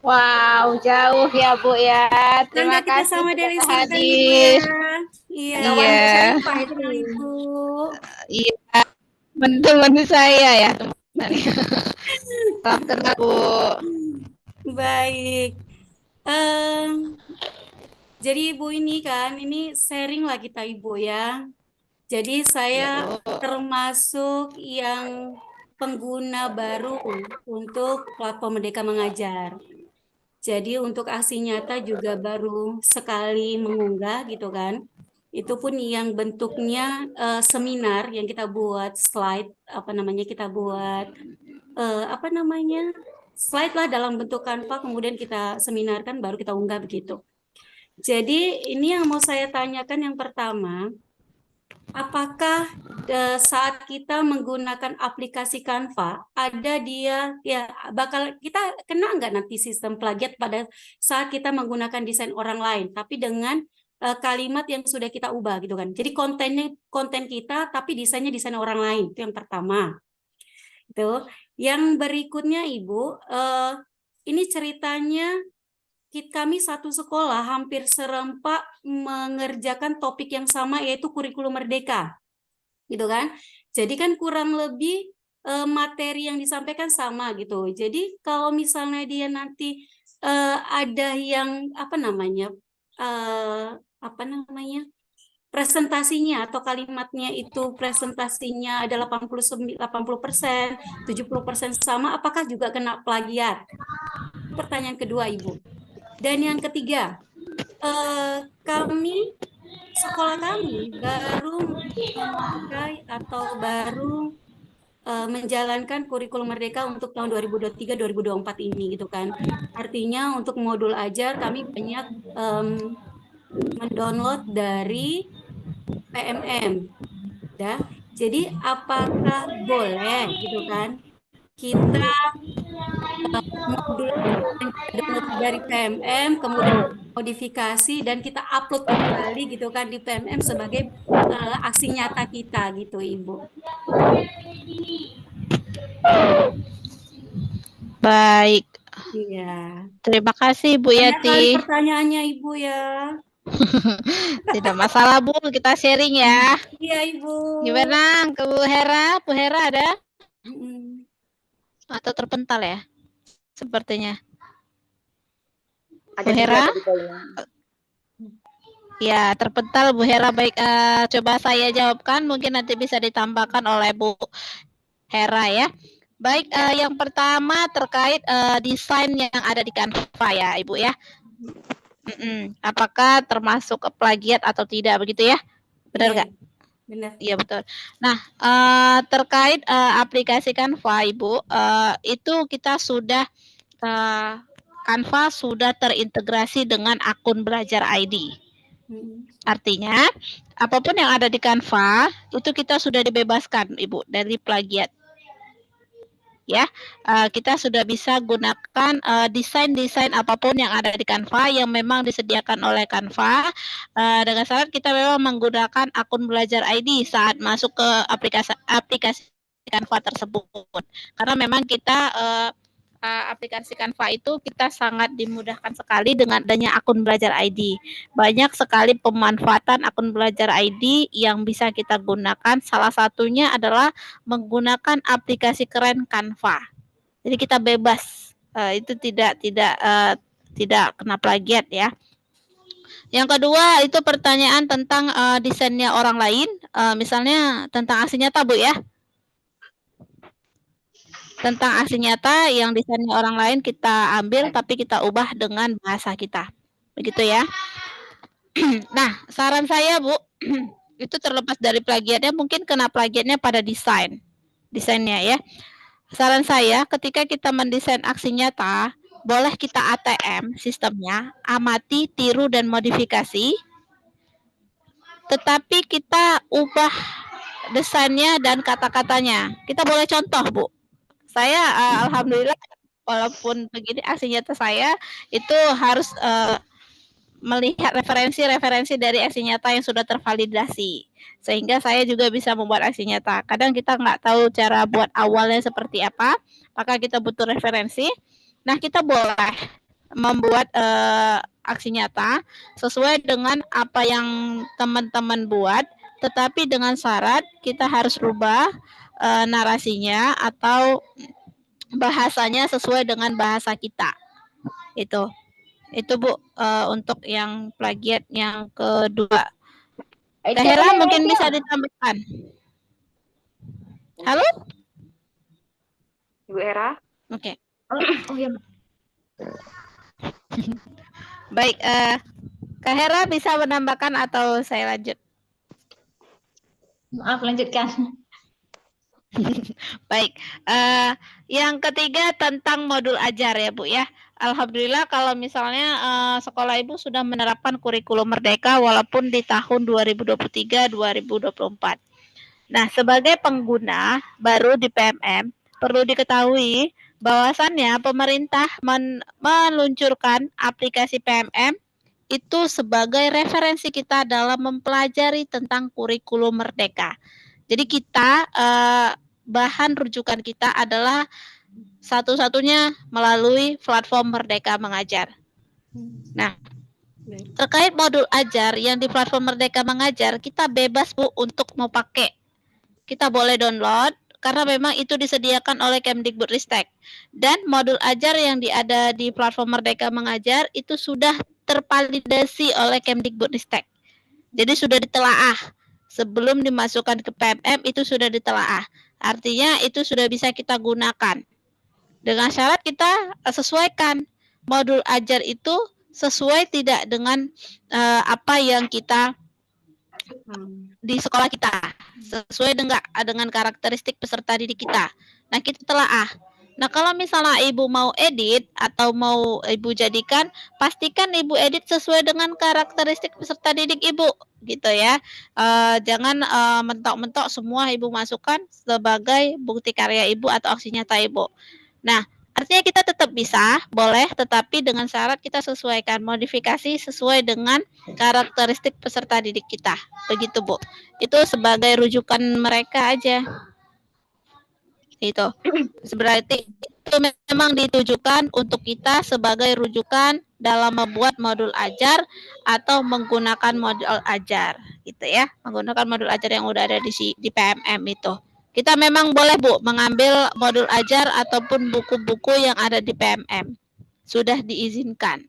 Wow, jauh ya Bu ya. Terima Bangga kita kasih sama sudah dari surga Ibu hadir. ya. Iya. Iya. Syarifah itu kenal Ibu. Iya, teman saya ya. Salam kenal Bu. Baik. Jadi Ibu ini kan, ini sharing lah kita Ibu ya. Jadi saya termasuk yang pengguna baru untuk platform Merdeka Mengajar. Jadi untuk aksi nyata juga baru sekali mengunggah gitu kan. Itu pun yang bentuknya seminar yang kita buat slide, kita buat slide lah dalam bentuk Canva, kemudian kita seminarkan baru kita unggah begitu. Jadi ini yang mau saya tanyakan yang pertama, apakah saat kita menggunakan aplikasi Canva, ada dia ya bakal kita kena nggak nanti sistem plagiat pada saat kita menggunakan desain orang lain, tapi dengan kalimat yang sudah kita ubah gitu kan. Jadi konten kita, tapi desainnya desain orang lain, itu yang pertama. Itu. Yang berikutnya Ibu, ini ceritanya kami satu sekolah hampir serempak mengerjakan topik yang sama yaitu kurikulum merdeka. Gitu kan? Jadi kan kurang lebih materi yang disampaikan sama gitu. Jadi kalau misalnya dia nanti ada yang presentasinya atau kalimatnya itu presentasinya ada 80%, 70% sama, apakah juga kena plagiat? Pertanyaan kedua Ibu. Dan yang ketiga, sekolah kami baru memakai atau baru menjalankan kurikulum merdeka untuk tahun 2023-2024 ini gitu kan. Artinya untuk modul ajar kami banyak mendownload dari PMM. Ya. Jadi apakah boleh gitu kan kita modul download dari PMM, kemudian modifikasi dan kita upload kembali gitu kan di PMM sebagai aksi nyata kita gitu Ibu. Baik. Iya. Terima kasih Bu Banyak kali Yati. pertanyaannya Ibu ya. Tidak masalah Bu, kita sharing ya. Iya Ibu. Gimana ke Bu Hera? Bu Hera ada? Mm-mm. Atau terpental ya? Sepertinya. Ada Bu Hera? tiga. Ya, terpental Bu Hera. Baik, coba saya jawabkan. Mungkin nanti bisa ditambahkan oleh Bu Hera ya. Baik, yang pertama terkait desain yang ada di Canva ya, Ibu ya. Apakah termasuk plagiat atau tidak begitu ya? Benar nggak? Benar. Iya betul. Nah, terkait aplikasi Canva, Ibu, itu kita sudah Canva sudah terintegrasi dengan akun Belajar ID. Artinya, apapun yang ada di Canva itu kita sudah dibebaskan, Ibu, dari plagiat. Ya, kita sudah bisa gunakan desain-desain apapun yang ada di Canva yang memang disediakan oleh Canva, dengan syarat kita memang menggunakan akun Belajar ID saat masuk ke aplikasi Canva tersebut. Karena memang kita aplikasi Canva itu kita sangat dimudahkan sekali dengan adanya akun Belajar ID. Banyak sekali pemanfaatan akun Belajar ID yang bisa kita gunakan. Salah satunya adalah menggunakan aplikasi keren Canva. Jadi kita bebas, itu tidak kena plagiat ya. Yang kedua itu pertanyaan tentang desainnya orang lain, misalnya tentang aksi nyata Bu ya. Tentang aksi nyata yang desainnya orang lain kita ambil tapi kita ubah dengan bahasa kita. Begitu ya. Nah, saran saya Bu, itu terlepas dari plagiatnya, mungkin kena plagiatnya pada desainnya ya. Saran saya ketika kita mendesain aksi nyata, boleh kita ATM sistemnya, amati, tiru, dan modifikasi. Tetapi kita ubah desainnya dan kata-katanya. Kita boleh contoh, Bu. Saya alhamdulillah walaupun begini aksi nyata saya itu harus melihat referensi-referensi dari aksi nyata yang sudah tervalidasi sehingga saya juga bisa membuat aksi nyata. Kadang kita nggak tahu cara buat awalnya seperti apa, maka kita butuh referensi. Nah, kita boleh membuat aksi nyata sesuai dengan apa yang teman-teman buat, tetapi dengan syarat kita harus rubah narasinya atau bahasanya sesuai dengan bahasa kita. Itu Bu untuk yang plagiat yang kedua. Kahela mungkin bisa ditambahkan. Halo? Ibu Hera. Oke. Oh ya, Baik, Kak Hera bisa menambahkan atau saya lanjut? maaf lanjutkan. Baik, yang ketiga tentang modul ajar ya Bu ya. Alhamdulillah kalau misalnya sekolah Ibu sudah menerapkan kurikulum merdeka walaupun di tahun 2023-2024. Nah, sebagai pengguna baru di PMM, perlu diketahui bahwasannya pemerintah meluncurkan aplikasi PMM itu sebagai referensi kita dalam mempelajari tentang kurikulum merdeka. Jadi kita bahan rujukan kita adalah satu-satunya melalui platform Merdeka Mengajar. Nah, terkait modul ajar yang di platform Merdeka Mengajar, kita bebas Bu untuk mau pakai. Kita boleh download karena memang itu disediakan oleh Kemdikbudristek. Dan modul ajar yang ada di platform Merdeka Mengajar itu sudah tervalidasi oleh Kemdikbudristek. Jadi sudah ditelaah. Sebelum dimasukkan ke PMM itu sudah ditelaah. Artinya itu sudah bisa kita gunakan. Dengan syarat kita sesuaikan modul ajar itu sesuai tidak dengan apa yang kita di sekolah kita, sesuai dengan karakteristik peserta didik kita. Nah, kita telaah. Nah, kalau misalnya Ibu mau edit atau mau Ibu jadikan, pastikan Ibu edit sesuai dengan karakteristik peserta didik Ibu, gitu ya. Jangan mentok-mentok semua Ibu masukkan sebagai bukti karya Ibu atau aksi nyata Ibu. Nah, artinya kita tetap bisa, boleh, tetapi dengan syarat kita sesuaikan modifikasi sesuai dengan karakteristik peserta didik kita. Begitu, Bu. Itu sebagai rujukan mereka aja. Itu. Berarti itu memang ditujukan untuk kita sebagai rujukan dalam membuat modul ajar atau menggunakan modul ajar, gitu ya. Menggunakan modul ajar yang udah ada di PMM itu. Kita memang boleh Bu mengambil modul ajar ataupun buku-buku yang ada di PMM. Sudah diizinkan.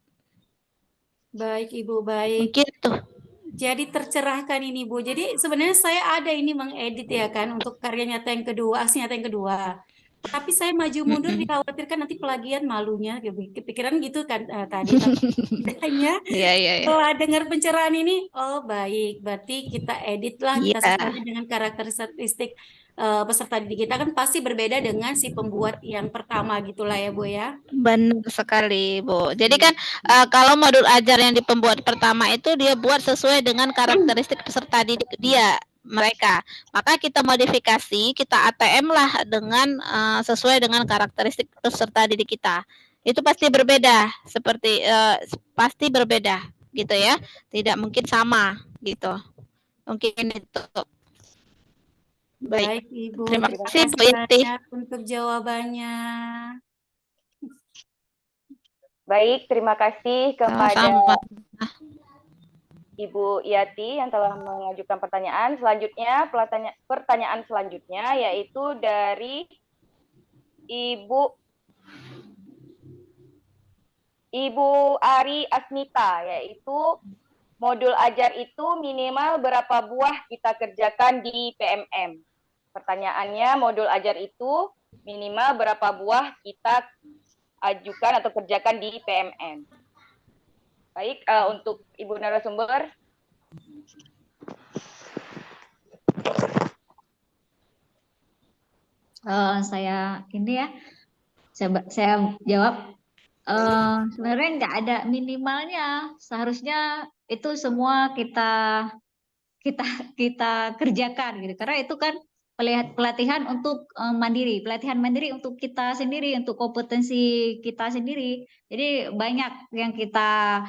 Baik Ibu, baik. Mungkin tuh. Jadi tercerahkan ini Bu. Jadi sebenarnya saya ada ini mengedit ya kan untuk karya nyata yang kedua, aksi nyata yang kedua. Tapi saya maju mundur dikhawatirkan nanti plagiat malunya. Kepikiran gitu kan tadi. Hanya setelah dengar pencerahan ini, oh baik. Berarti kita edit lah, kita sesuaikan dengan karakteristik peserta didik kita kan pasti berbeda dengan si pembuat yang pertama gitulah ya Bu ya. Benar sekali Bu. Jadi kan kalau modul ajar yang di pembuat pertama itu dia buat sesuai dengan karakteristik peserta didik dia mereka. Maka kita modifikasi, kita ATM lah dengan sesuai dengan karakteristik peserta didik kita. Itu pasti berbeda, seperti pasti berbeda gitu ya. Tidak mungkin sama gitu. Mungkin itu. Baik Ibu, terima kasih Bu Yati untuk jawabannya. Baik, terima kasih kepada Ibu Yati yang telah mengajukan pertanyaan. Selanjutnya, pertanyaan selanjutnya yaitu dari Ibu Ari Asmita, yaitu modul ajar itu minimal berapa buah kita kerjakan di PMM? Pertanyaannya, modul ajar itu minimal berapa buah kita ajukan atau kerjakan di PMM? Baik, untuk Ibu narasumber. Saya ini ya, saya jawab. Sebenarnya nggak ada minimalnya. Seharusnya itu semua kita kita kerjakan gitu. Karena itu kan pelatihan untuk pelatihan mandiri untuk kita sendiri, untuk kompetensi kita sendiri. Jadi banyak yang kita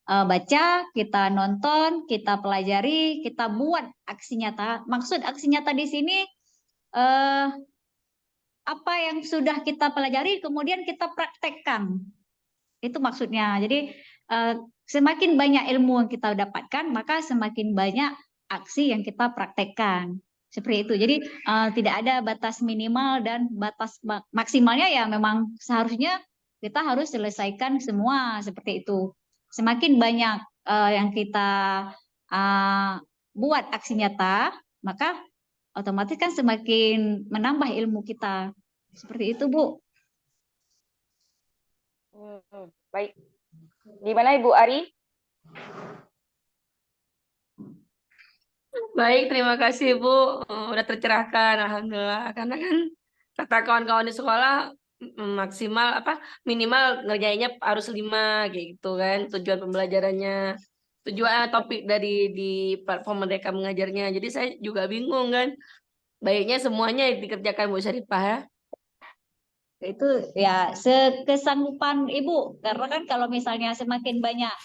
baca, kita nonton, kita pelajari, kita buat aksi nyata. Maksud aksi nyata di sini apa yang sudah kita pelajari kemudian kita praktekkan. Itu maksudnya. Jadi semakin banyak ilmu yang kita dapatkan, maka semakin banyak aksi yang kita praktekkan. Seperti itu. Jadi tidak ada batas minimal dan batas maksimalnya, ya memang seharusnya kita harus selesaikan semua seperti itu. Semakin banyak yang kita buat aksi nyata, maka otomatis kan semakin menambah ilmu kita. Seperti itu, Bu. Baik. Gimana Ibu Ari? Baik, terima kasih Bu. Udah tercerahkan, alhamdulillah. Karena kan kata kawan-kawan di sekolah maksimal minimal ngerjainnya harus 5 gitu kan tujuan pembelajarannya, tujuan topik dari di platform mereka mengajarnya. Jadi saya juga bingung kan. Baiknya semuanya dikerjakan Bu Syarifah ya. Itu ya sekesanggupan Ibu, karena kan kalau misalnya semakin banyak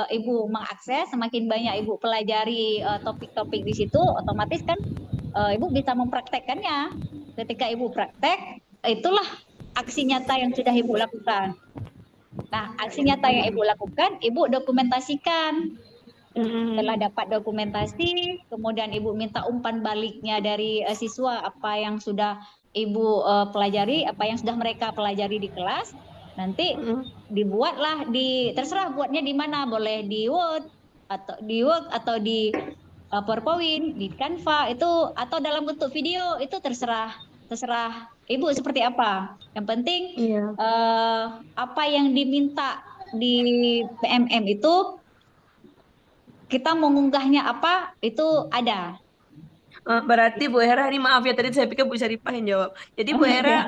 Ibu mengakses, semakin banyak Ibu pelajari topik-topik di situ, otomatis kan Ibu bisa mempraktekkannya. Ketika Ibu praktek, itulah aksi nyata yang sudah Ibu lakukan. Nah, aksi nyata yang Ibu lakukan, Ibu dokumentasikan. Setelah dapat dokumentasi, kemudian Ibu minta umpan baliknya dari siswa apa yang sudah Ibu pelajari, apa yang sudah mereka pelajari di kelas. Nanti dibuatlah terserah buatnya di mana, boleh di Word atau di PowerPoint, di Canva itu, atau dalam bentuk video, itu terserah Ibu seperti apa. Yang penting apa yang diminta di PMM itu, kita mengunggahnya apa itu ada. Berarti Bu Hera, ini maaf ya tadi saya pikir Bu Syarifah yang jawab. Jadi Bu Hera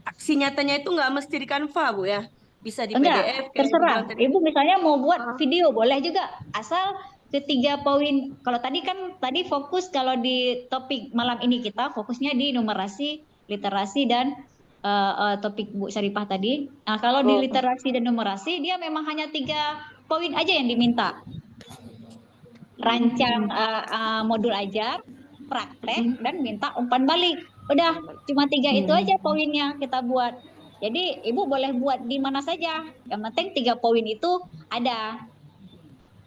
aksi nyatanya itu nggak mesti di Canva Bu ya, bisa di PDF. Terserah. Ibu misalnya mau buat video boleh juga, asal ketiga poin. Kalau tadi fokus, kalau di topik malam ini kita fokusnya di numerasi, literasi, dan topik Bu Syarifah tadi. Nah, kalau di literasi dan numerasi dia memang hanya 3 poin aja yang diminta. Rancang modul ajar, praktek, dan minta umpan balik. Udah, cuma 3 itu aja poinnya kita buat. Jadi Ibu boleh buat di mana saja. Yang penting 3 poin itu ada.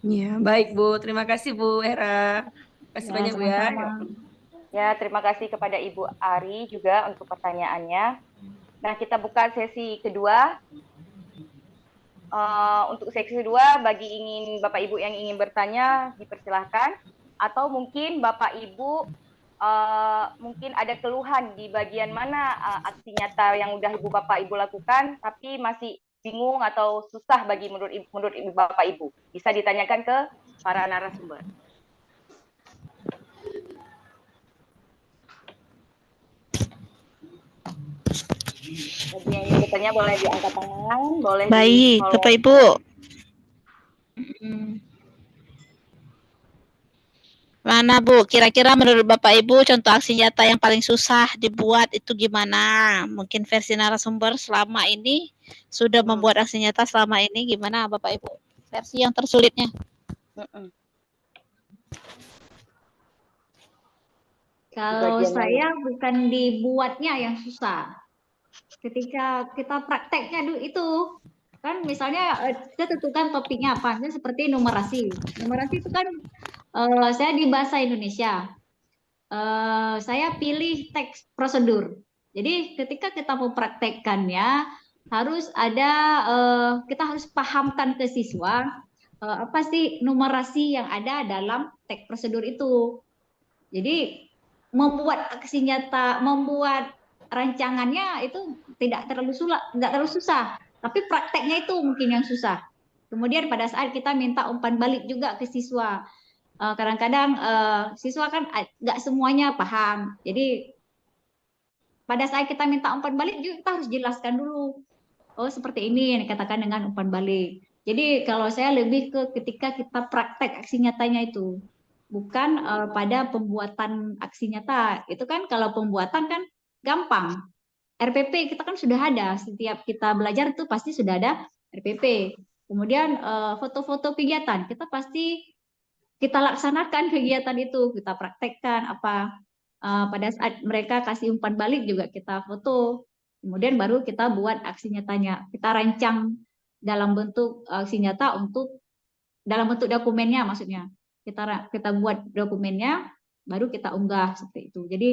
Ya, baik Bu. Terima kasih Bu Hera. Terima kasih banyak Bu ya. Ya, terima kasih kepada Ibu Ari juga untuk pertanyaannya. Nah, kita buka sesi kedua. Untuk sesi kedua, bagi Bapak Ibu yang ingin bertanya, dipersilahkan. Atau mungkin Bapak Ibu mungkin ada keluhan di bagian mana aksi nyata yang udah Ibu Bapak Ibu lakukan, tapi masih bingung atau susah bagi menurut Ibu Bapak Ibu. Bisa ditanyakan ke para narasumber. Bagi yang ingin bertanya boleh diangkat tangan, boleh. Baik, Bapak Ibu. Mana Bu, kira-kira menurut Bapak Ibu contoh aksi nyata yang paling susah dibuat itu gimana? Mungkin versi narasumber selama ini sudah membuat aksi nyata selama ini, gimana Bapak Ibu? Versi yang tersulitnya. Kalau saya bukan dibuatnya yang susah. Ketika kita prakteknya dulu itu, kan misalnya kita tentukan topiknya apa, misalnya seperti numerasi. Numerasi itu kan saya di bahasa Indonesia. Saya pilih teks prosedur. Jadi ketika kita mempraktekkannya harus ada kita harus pahamkan ke siswa apa sih numerasi yang ada dalam teks prosedur itu. Jadi membuat aksi nyata, membuat rancangannya itu tidak terlalu susah, tapi prakteknya itu mungkin yang susah. Kemudian pada saat kita minta umpan balik juga ke siswa, kadang-kadang siswa kan nggak semuanya paham. Jadi pada saat kita minta umpan balik juga kita harus jelaskan dulu. Oh seperti ini yang dikatakan dengan umpan balik. Jadi kalau saya lebih ke ketika kita praktek aksi nyatanya itu. bukan pada pembuatan aksi nyata. Itu kan kalau pembuatan kan gampang. RPP kita kan sudah ada, setiap kita belajar itu pasti sudah ada RPP. Kemudian foto-foto kegiatan, kita pasti kita laksanakan kegiatan itu, kita praktekkan apa pada saat mereka kasih umpan balik juga kita foto. Kemudian baru kita buat aksi nyatanya. Kita rancang dalam bentuk aksi nyata dalam bentuk dokumennya maksudnya. Kita buat dokumennya baru kita unggah seperti itu. Jadi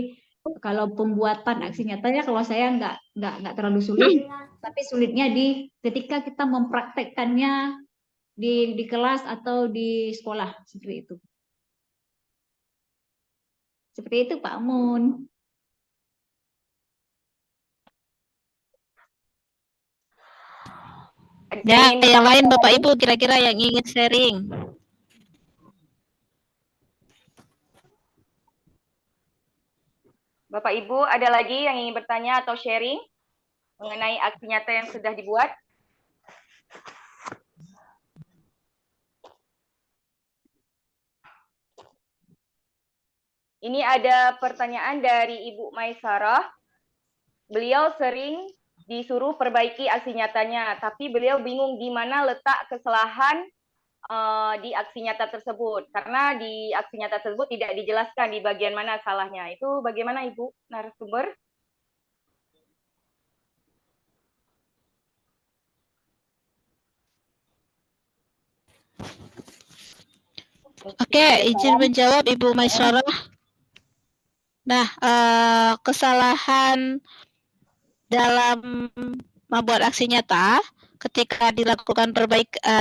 kalau pembuatan aksi nyatanya kalau saya nggak terlalu sulit, tapi sulitnya ketika kita mempraktekkannya di kelas atau di sekolah seperti itu. Seperti itu Pak Mun. Ya, yang lain Bapak Ibu kira-kira yang ingin sharing. Bapak Ibu, ada lagi yang ingin bertanya atau sharing mengenai aksi nyata yang sudah dibuat? Ini ada pertanyaan dari Ibu Maisarah. Beliau sering disuruh perbaiki aksi nyatanya, tapi beliau bingung di mana letak kesalahan di aksi nyata tersebut. Karena di aksi nyata tersebut tidak dijelaskan di bagian mana salahnya. Itu bagaimana Ibu narasumber? Oke, izin menjawab Ibu Maisarah. Nah, kesalahan dalam membuat aksi nyata ketika dilakukan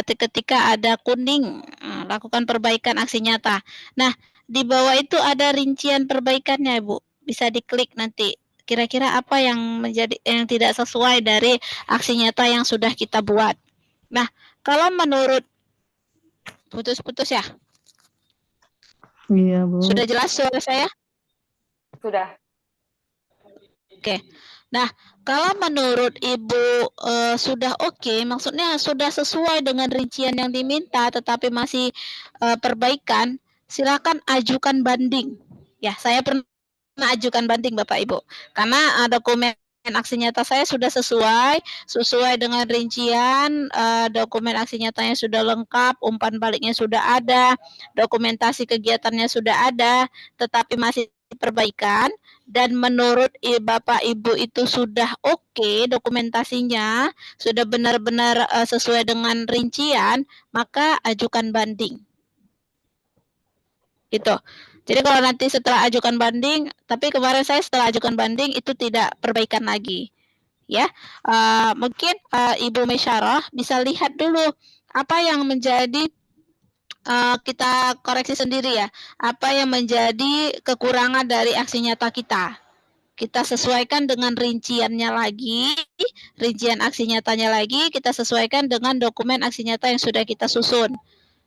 ketika ada kuning, lakukan perbaikan aksi nyata. Nah, di bawah itu ada rincian perbaikannya, Ibu. Bisa diklik nanti. Kira-kira apa yang tidak sesuai dari aksi nyata yang sudah kita buat. Nah, kalau menurut putus-putus ya? Iya, Bu. Sudah jelas suara saya? Sudah. Oke. Nah, kalau menurut Ibu sudah oke, maksudnya sudah sesuai dengan rincian yang diminta, tetapi masih perbaikan, silakan ajukan banding. Ya, saya pernah ajukan banding Bapak Ibu, karena dokumen aksi nyata saya sudah sesuai dengan rincian, dokumen aksi nyatanya sudah lengkap, umpan baliknya sudah ada, dokumentasi kegiatannya sudah ada, tetapi masih perbaikan. Dan menurut Bapak Ibu itu sudah oke dokumentasinya, sudah benar-benar sesuai dengan rincian, maka ajukan banding. Gitu. Jadi kalau nanti setelah ajukan banding, tapi kemarin saya setelah ajukan banding itu tidak perbaikan lagi. Ya, mungkin Ibu Mesyarah bisa lihat dulu apa yang menjadi kita koreksi sendiri ya, apa yang menjadi kekurangan dari aksi nyata kita. Kita sesuaikan dengan rinciannya lagi, rincian aksi nyatanya lagi, kita sesuaikan dengan dokumen aksi nyata yang sudah kita susun.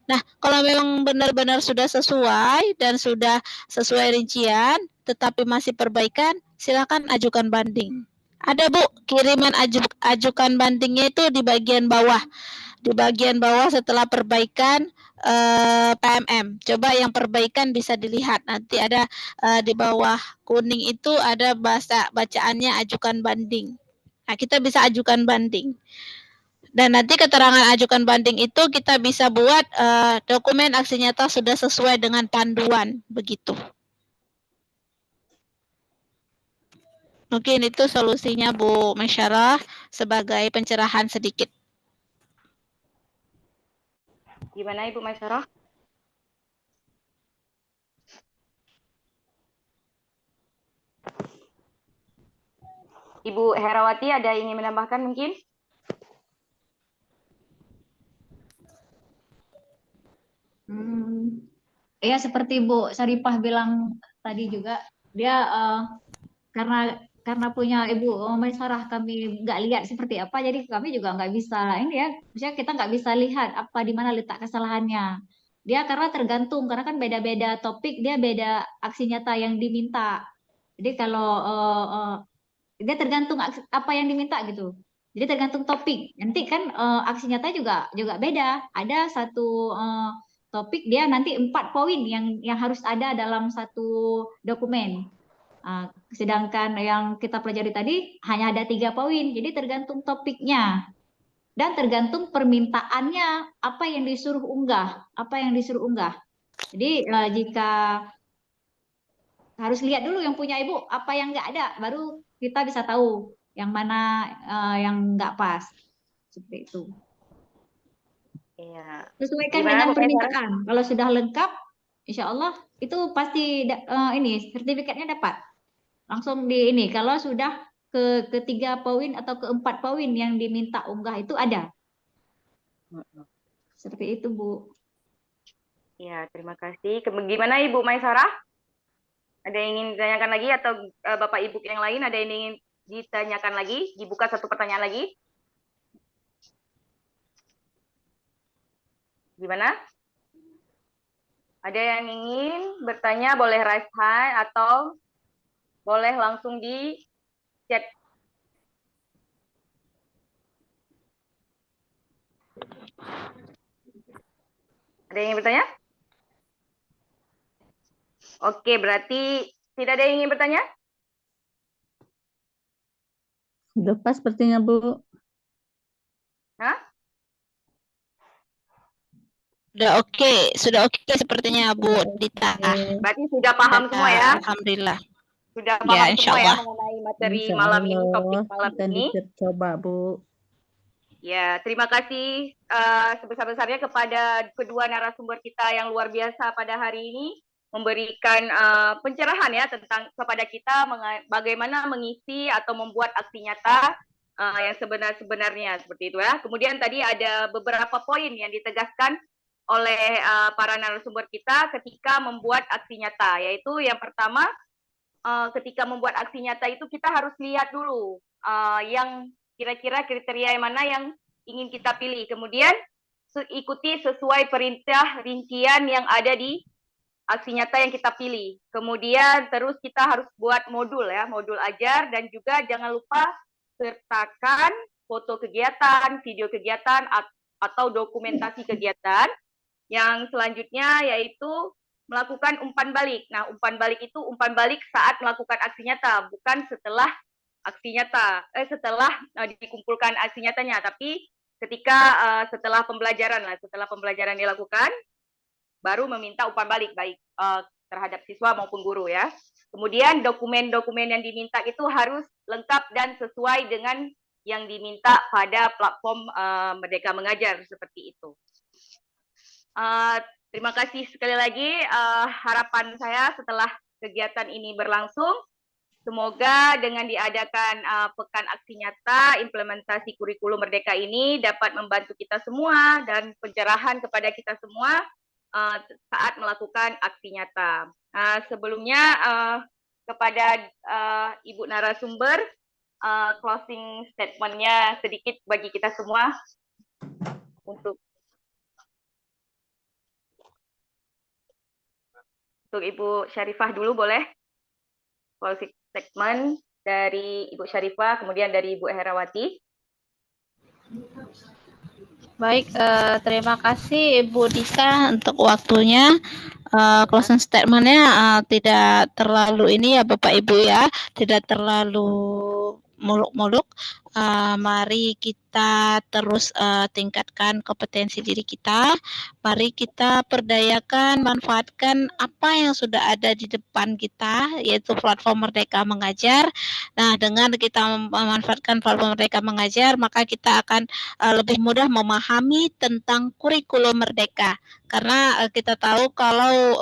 Nah, kalau memang benar-benar sudah sesuai dan sudah sesuai rincian, tetapi masih perbaikan, silakan ajukan banding. Ada Bu, kiriman ajukan bandingnya itu di bagian bawah. Di bagian bawah setelah perbaikan PMM. Coba yang perbaikan bisa dilihat. Nanti ada di bawah kuning itu ada bacaannya ajukan banding. Nah, kita bisa ajukan banding. Dan nanti keterangan ajukan banding itu kita bisa buat dokumen aksi nyata sudah sesuai dengan panduan, begitu. Mungkin itu solusinya Bu Masyarah sebagai pencerahan sedikit. Gimana Ibu Maisarah? Ibu Herawati ada yang ingin menambahkan mungkin? Ya seperti Bu Saripah bilang tadi juga, dia karena punya Ibu Maisarah kami nggak lihat seperti apa, jadi kami juga nggak bisa ini ya, misalnya kita nggak bisa lihat apa di mana letak kesalahannya. Dia karena tergantung, karena kan beda-beda topik, dia beda aksi nyata yang diminta. Jadi kalau dia tergantung apa yang diminta gitu. Jadi tergantung topik. Nanti kan aksi nyata juga beda. Ada satu topik dia nanti 4 poin yang harus ada dalam satu dokumen. Sedangkan yang kita pelajari tadi hanya ada 3 poin. Jadi tergantung topiknya dan tergantung permintaannya apa yang disuruh unggah, Jadi jika harus lihat dulu yang punya ibu apa yang nggak ada, baru kita bisa tahu yang mana yang nggak pas. Seperti itu. Iya. Sesuaikan Gimana, dengan Bu Maisarah? permintaan. Kalau sudah lengkap, insya Allah itu pasti ini sertifikatnya dapat. Langsung di ini. Kalau sudah ke 3 poin atau ke 4 poin yang diminta unggah itu ada. Seperti itu, Bu. Ya, terima kasih. Gimana Ibu Maisarah? Ada yang ingin ditanyakan lagi atau Bapak Ibu yang lain ada yang ingin ditanyakan lagi? Dibuka satu pertanyaan lagi. Gimana? Ada yang ingin bertanya, boleh raise hand atau boleh langsung di chat. Ada yang ingin bertanya? Oke, berarti tidak ada yang ingin bertanya? Sudah pas sepertinya, Bu. Hah? Sudah oke sepertinya Bu Dita. Berarti sudah paham semua ya? Alhamdulillah. Sudah Ya, paham insya semua ya Allah. mengenai materi Insya malam ini, Allah topik malam akan ini. dicoba, Bu. Ya, terima kasih sebesar-besarnya kepada kedua narasumber kita yang luar biasa pada hari ini, memberikan pencerahan ya tentang kepada kita bagaimana mengisi atau membuat aksi nyata yang sebenarnya seperti itu ya. Kemudian tadi ada beberapa poin yang ditegaskan oleh para narasumber kita ketika membuat aksi nyata, yaitu yang pertama ketika membuat aksi nyata itu kita harus lihat dulu yang kira-kira kriteria yang mana yang ingin kita pilih. Kemudian ikuti sesuai perintah rincian yang ada di aksi nyata yang kita pilih. Kemudian terus kita harus buat modul ya, modul ajar, dan juga jangan lupa sertakan foto kegiatan, video kegiatan, atau dokumentasi kegiatan. Yang selanjutnya yaitu melakukan umpan balik. Nah, umpan balik itu umpan balik saat melakukan aksi nyata, bukan setelah aksi nyata, setelah dikumpulkan aksi nyatanya, tapi ketika setelah pembelajaran dilakukan, baru meminta umpan balik baik terhadap siswa maupun guru ya. Kemudian dokumen-dokumen yang diminta itu harus lengkap dan sesuai dengan yang diminta pada platform Merdeka Mengajar seperti itu. Terima kasih sekali lagi. Harapan saya setelah kegiatan ini berlangsung, semoga dengan diadakan Pekan Aksi Nyata, implementasi kurikulum Merdeka ini dapat membantu kita semua dan pencerahan kepada kita semua saat melakukan aksi nyata. Sebelumnya kepada Ibu narasumber, closing statement-nya sedikit bagi kita semua untuk Ibu Syarifah dulu boleh? Closing statement dari Ibu Syarifah, kemudian dari Ibu Herawati. Baik, terima kasih Ibu Dita untuk waktunya. Closing statement-nya tidak terlalu ini ya Bapak Ibu ya, tidak terlalu muluk-muluk. Mari kita terus tingkatkan kompetensi diri kita. Mari kita perdayakan, manfaatkan apa yang sudah ada di depan kita, yaitu platform Merdeka Mengajar. Nah, dengan kita memanfaatkan platform Merdeka Mengajar, maka kita akan lebih mudah memahami tentang kurikulum Merdeka. Karena kita tahu kalau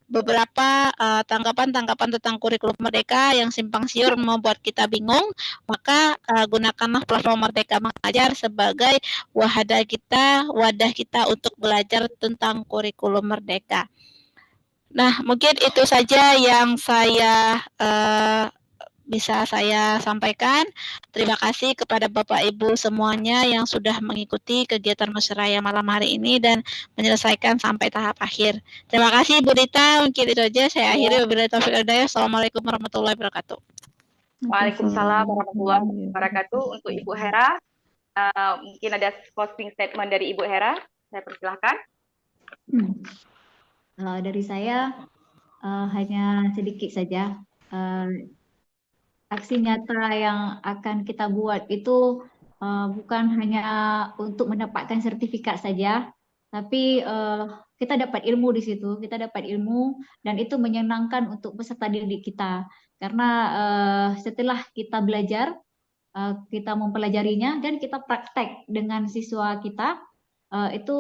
beberapa tanggapan-tanggapan tentang kurikulum Merdeka yang simpang siur membuat kita bingung, maka gunakanlah platform Merdeka Mengajar sebagai wadah kita untuk belajar tentang kurikulum Merdeka. Nah, mungkin itu saja yang saya bisa saya sampaikan. Terima kasih kepada Bapak Ibu semuanya yang sudah mengikuti kegiatan musyawarah malam hari ini dan menyelesaikan sampai tahap akhir. Terima kasih Bu Dita, mungkin itu saja saya akhiri. Wabillahi taufiq wal hidayah. Assalamualaikum warahmatullahi wabarakatuh. Waalaikumsalam warahmatullahi wabarakatuh. Untuk Ibu Hera, mungkin ada closing statement dari Ibu Hera. Saya persilahkan. Dari saya hanya sedikit saja. Aksi nyata yang akan kita buat itu bukan hanya untuk mendapatkan sertifikat saja, tapi kita dapat ilmu di situ, kita dapat ilmu dan itu menyenangkan untuk peserta didik kita. Karena setelah kita belajar, kita mempelajarinya dan kita praktek dengan siswa kita, itu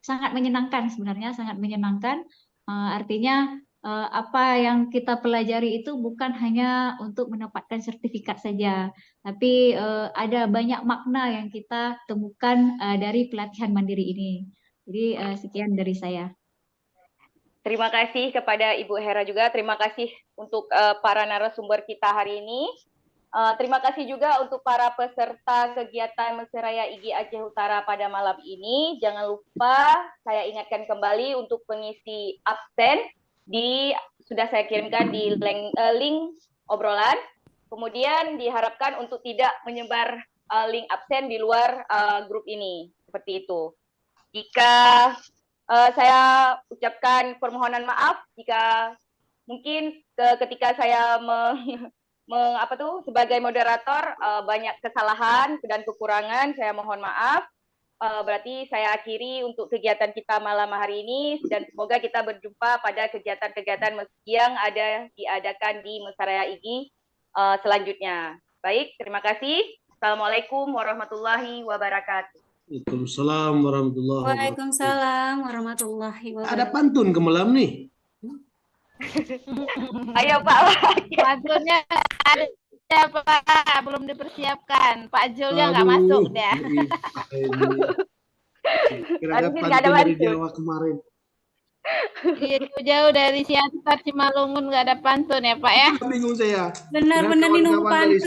sangat menyenangkan sebenarnya, sangat menyenangkan. Artinya apa yang kita pelajari itu bukan hanya untuk mendapatkan sertifikat saja, tapi ada banyak makna yang kita temukan dari pelatihan mandiri ini. Jadi sekian dari saya. Terima kasih kepada Ibu Hera juga. Terima kasih untuk para narasumber kita hari ini. Terima kasih juga untuk para peserta kegiatan Mesiraya IGI Aceh Utara pada malam ini. Jangan lupa saya ingatkan kembali untuk pengisi absen sudah saya kirimkan di link obrolan. Kemudian diharapkan untuk tidak menyebar link absen di luar grup ini. Seperti itu. Jika saya ucapkan permohonan maaf jika mungkin ketika saya sebagai moderator banyak kesalahan dan kekurangan, saya mohon maaf. Berarti saya akhiri untuk kegiatan kita malam hari ini dan semoga kita berjumpa pada kegiatan-kegiatan yang diadakan di Mesiraya IGI selanjutnya. Baik, terima kasih. Assalamualaikum warahmatullahi wabarakatuh. Waalaikumsalam warahmatullahi wabarakatuh. Waalaikumsalam warahmatullahi wabarakatuh. Ada pantun ke malam nih. Ayo Pak. Pantunnya ada Pak, belum dipersiapkan. Pak Julnya nggak masuk deh. Kira-kira pantun dari Jawa kemarin. Jauh dari Siantar Cimalungun nggak ada pantun ya Pak ya? Bingung saya. Benar-benar minum pantun.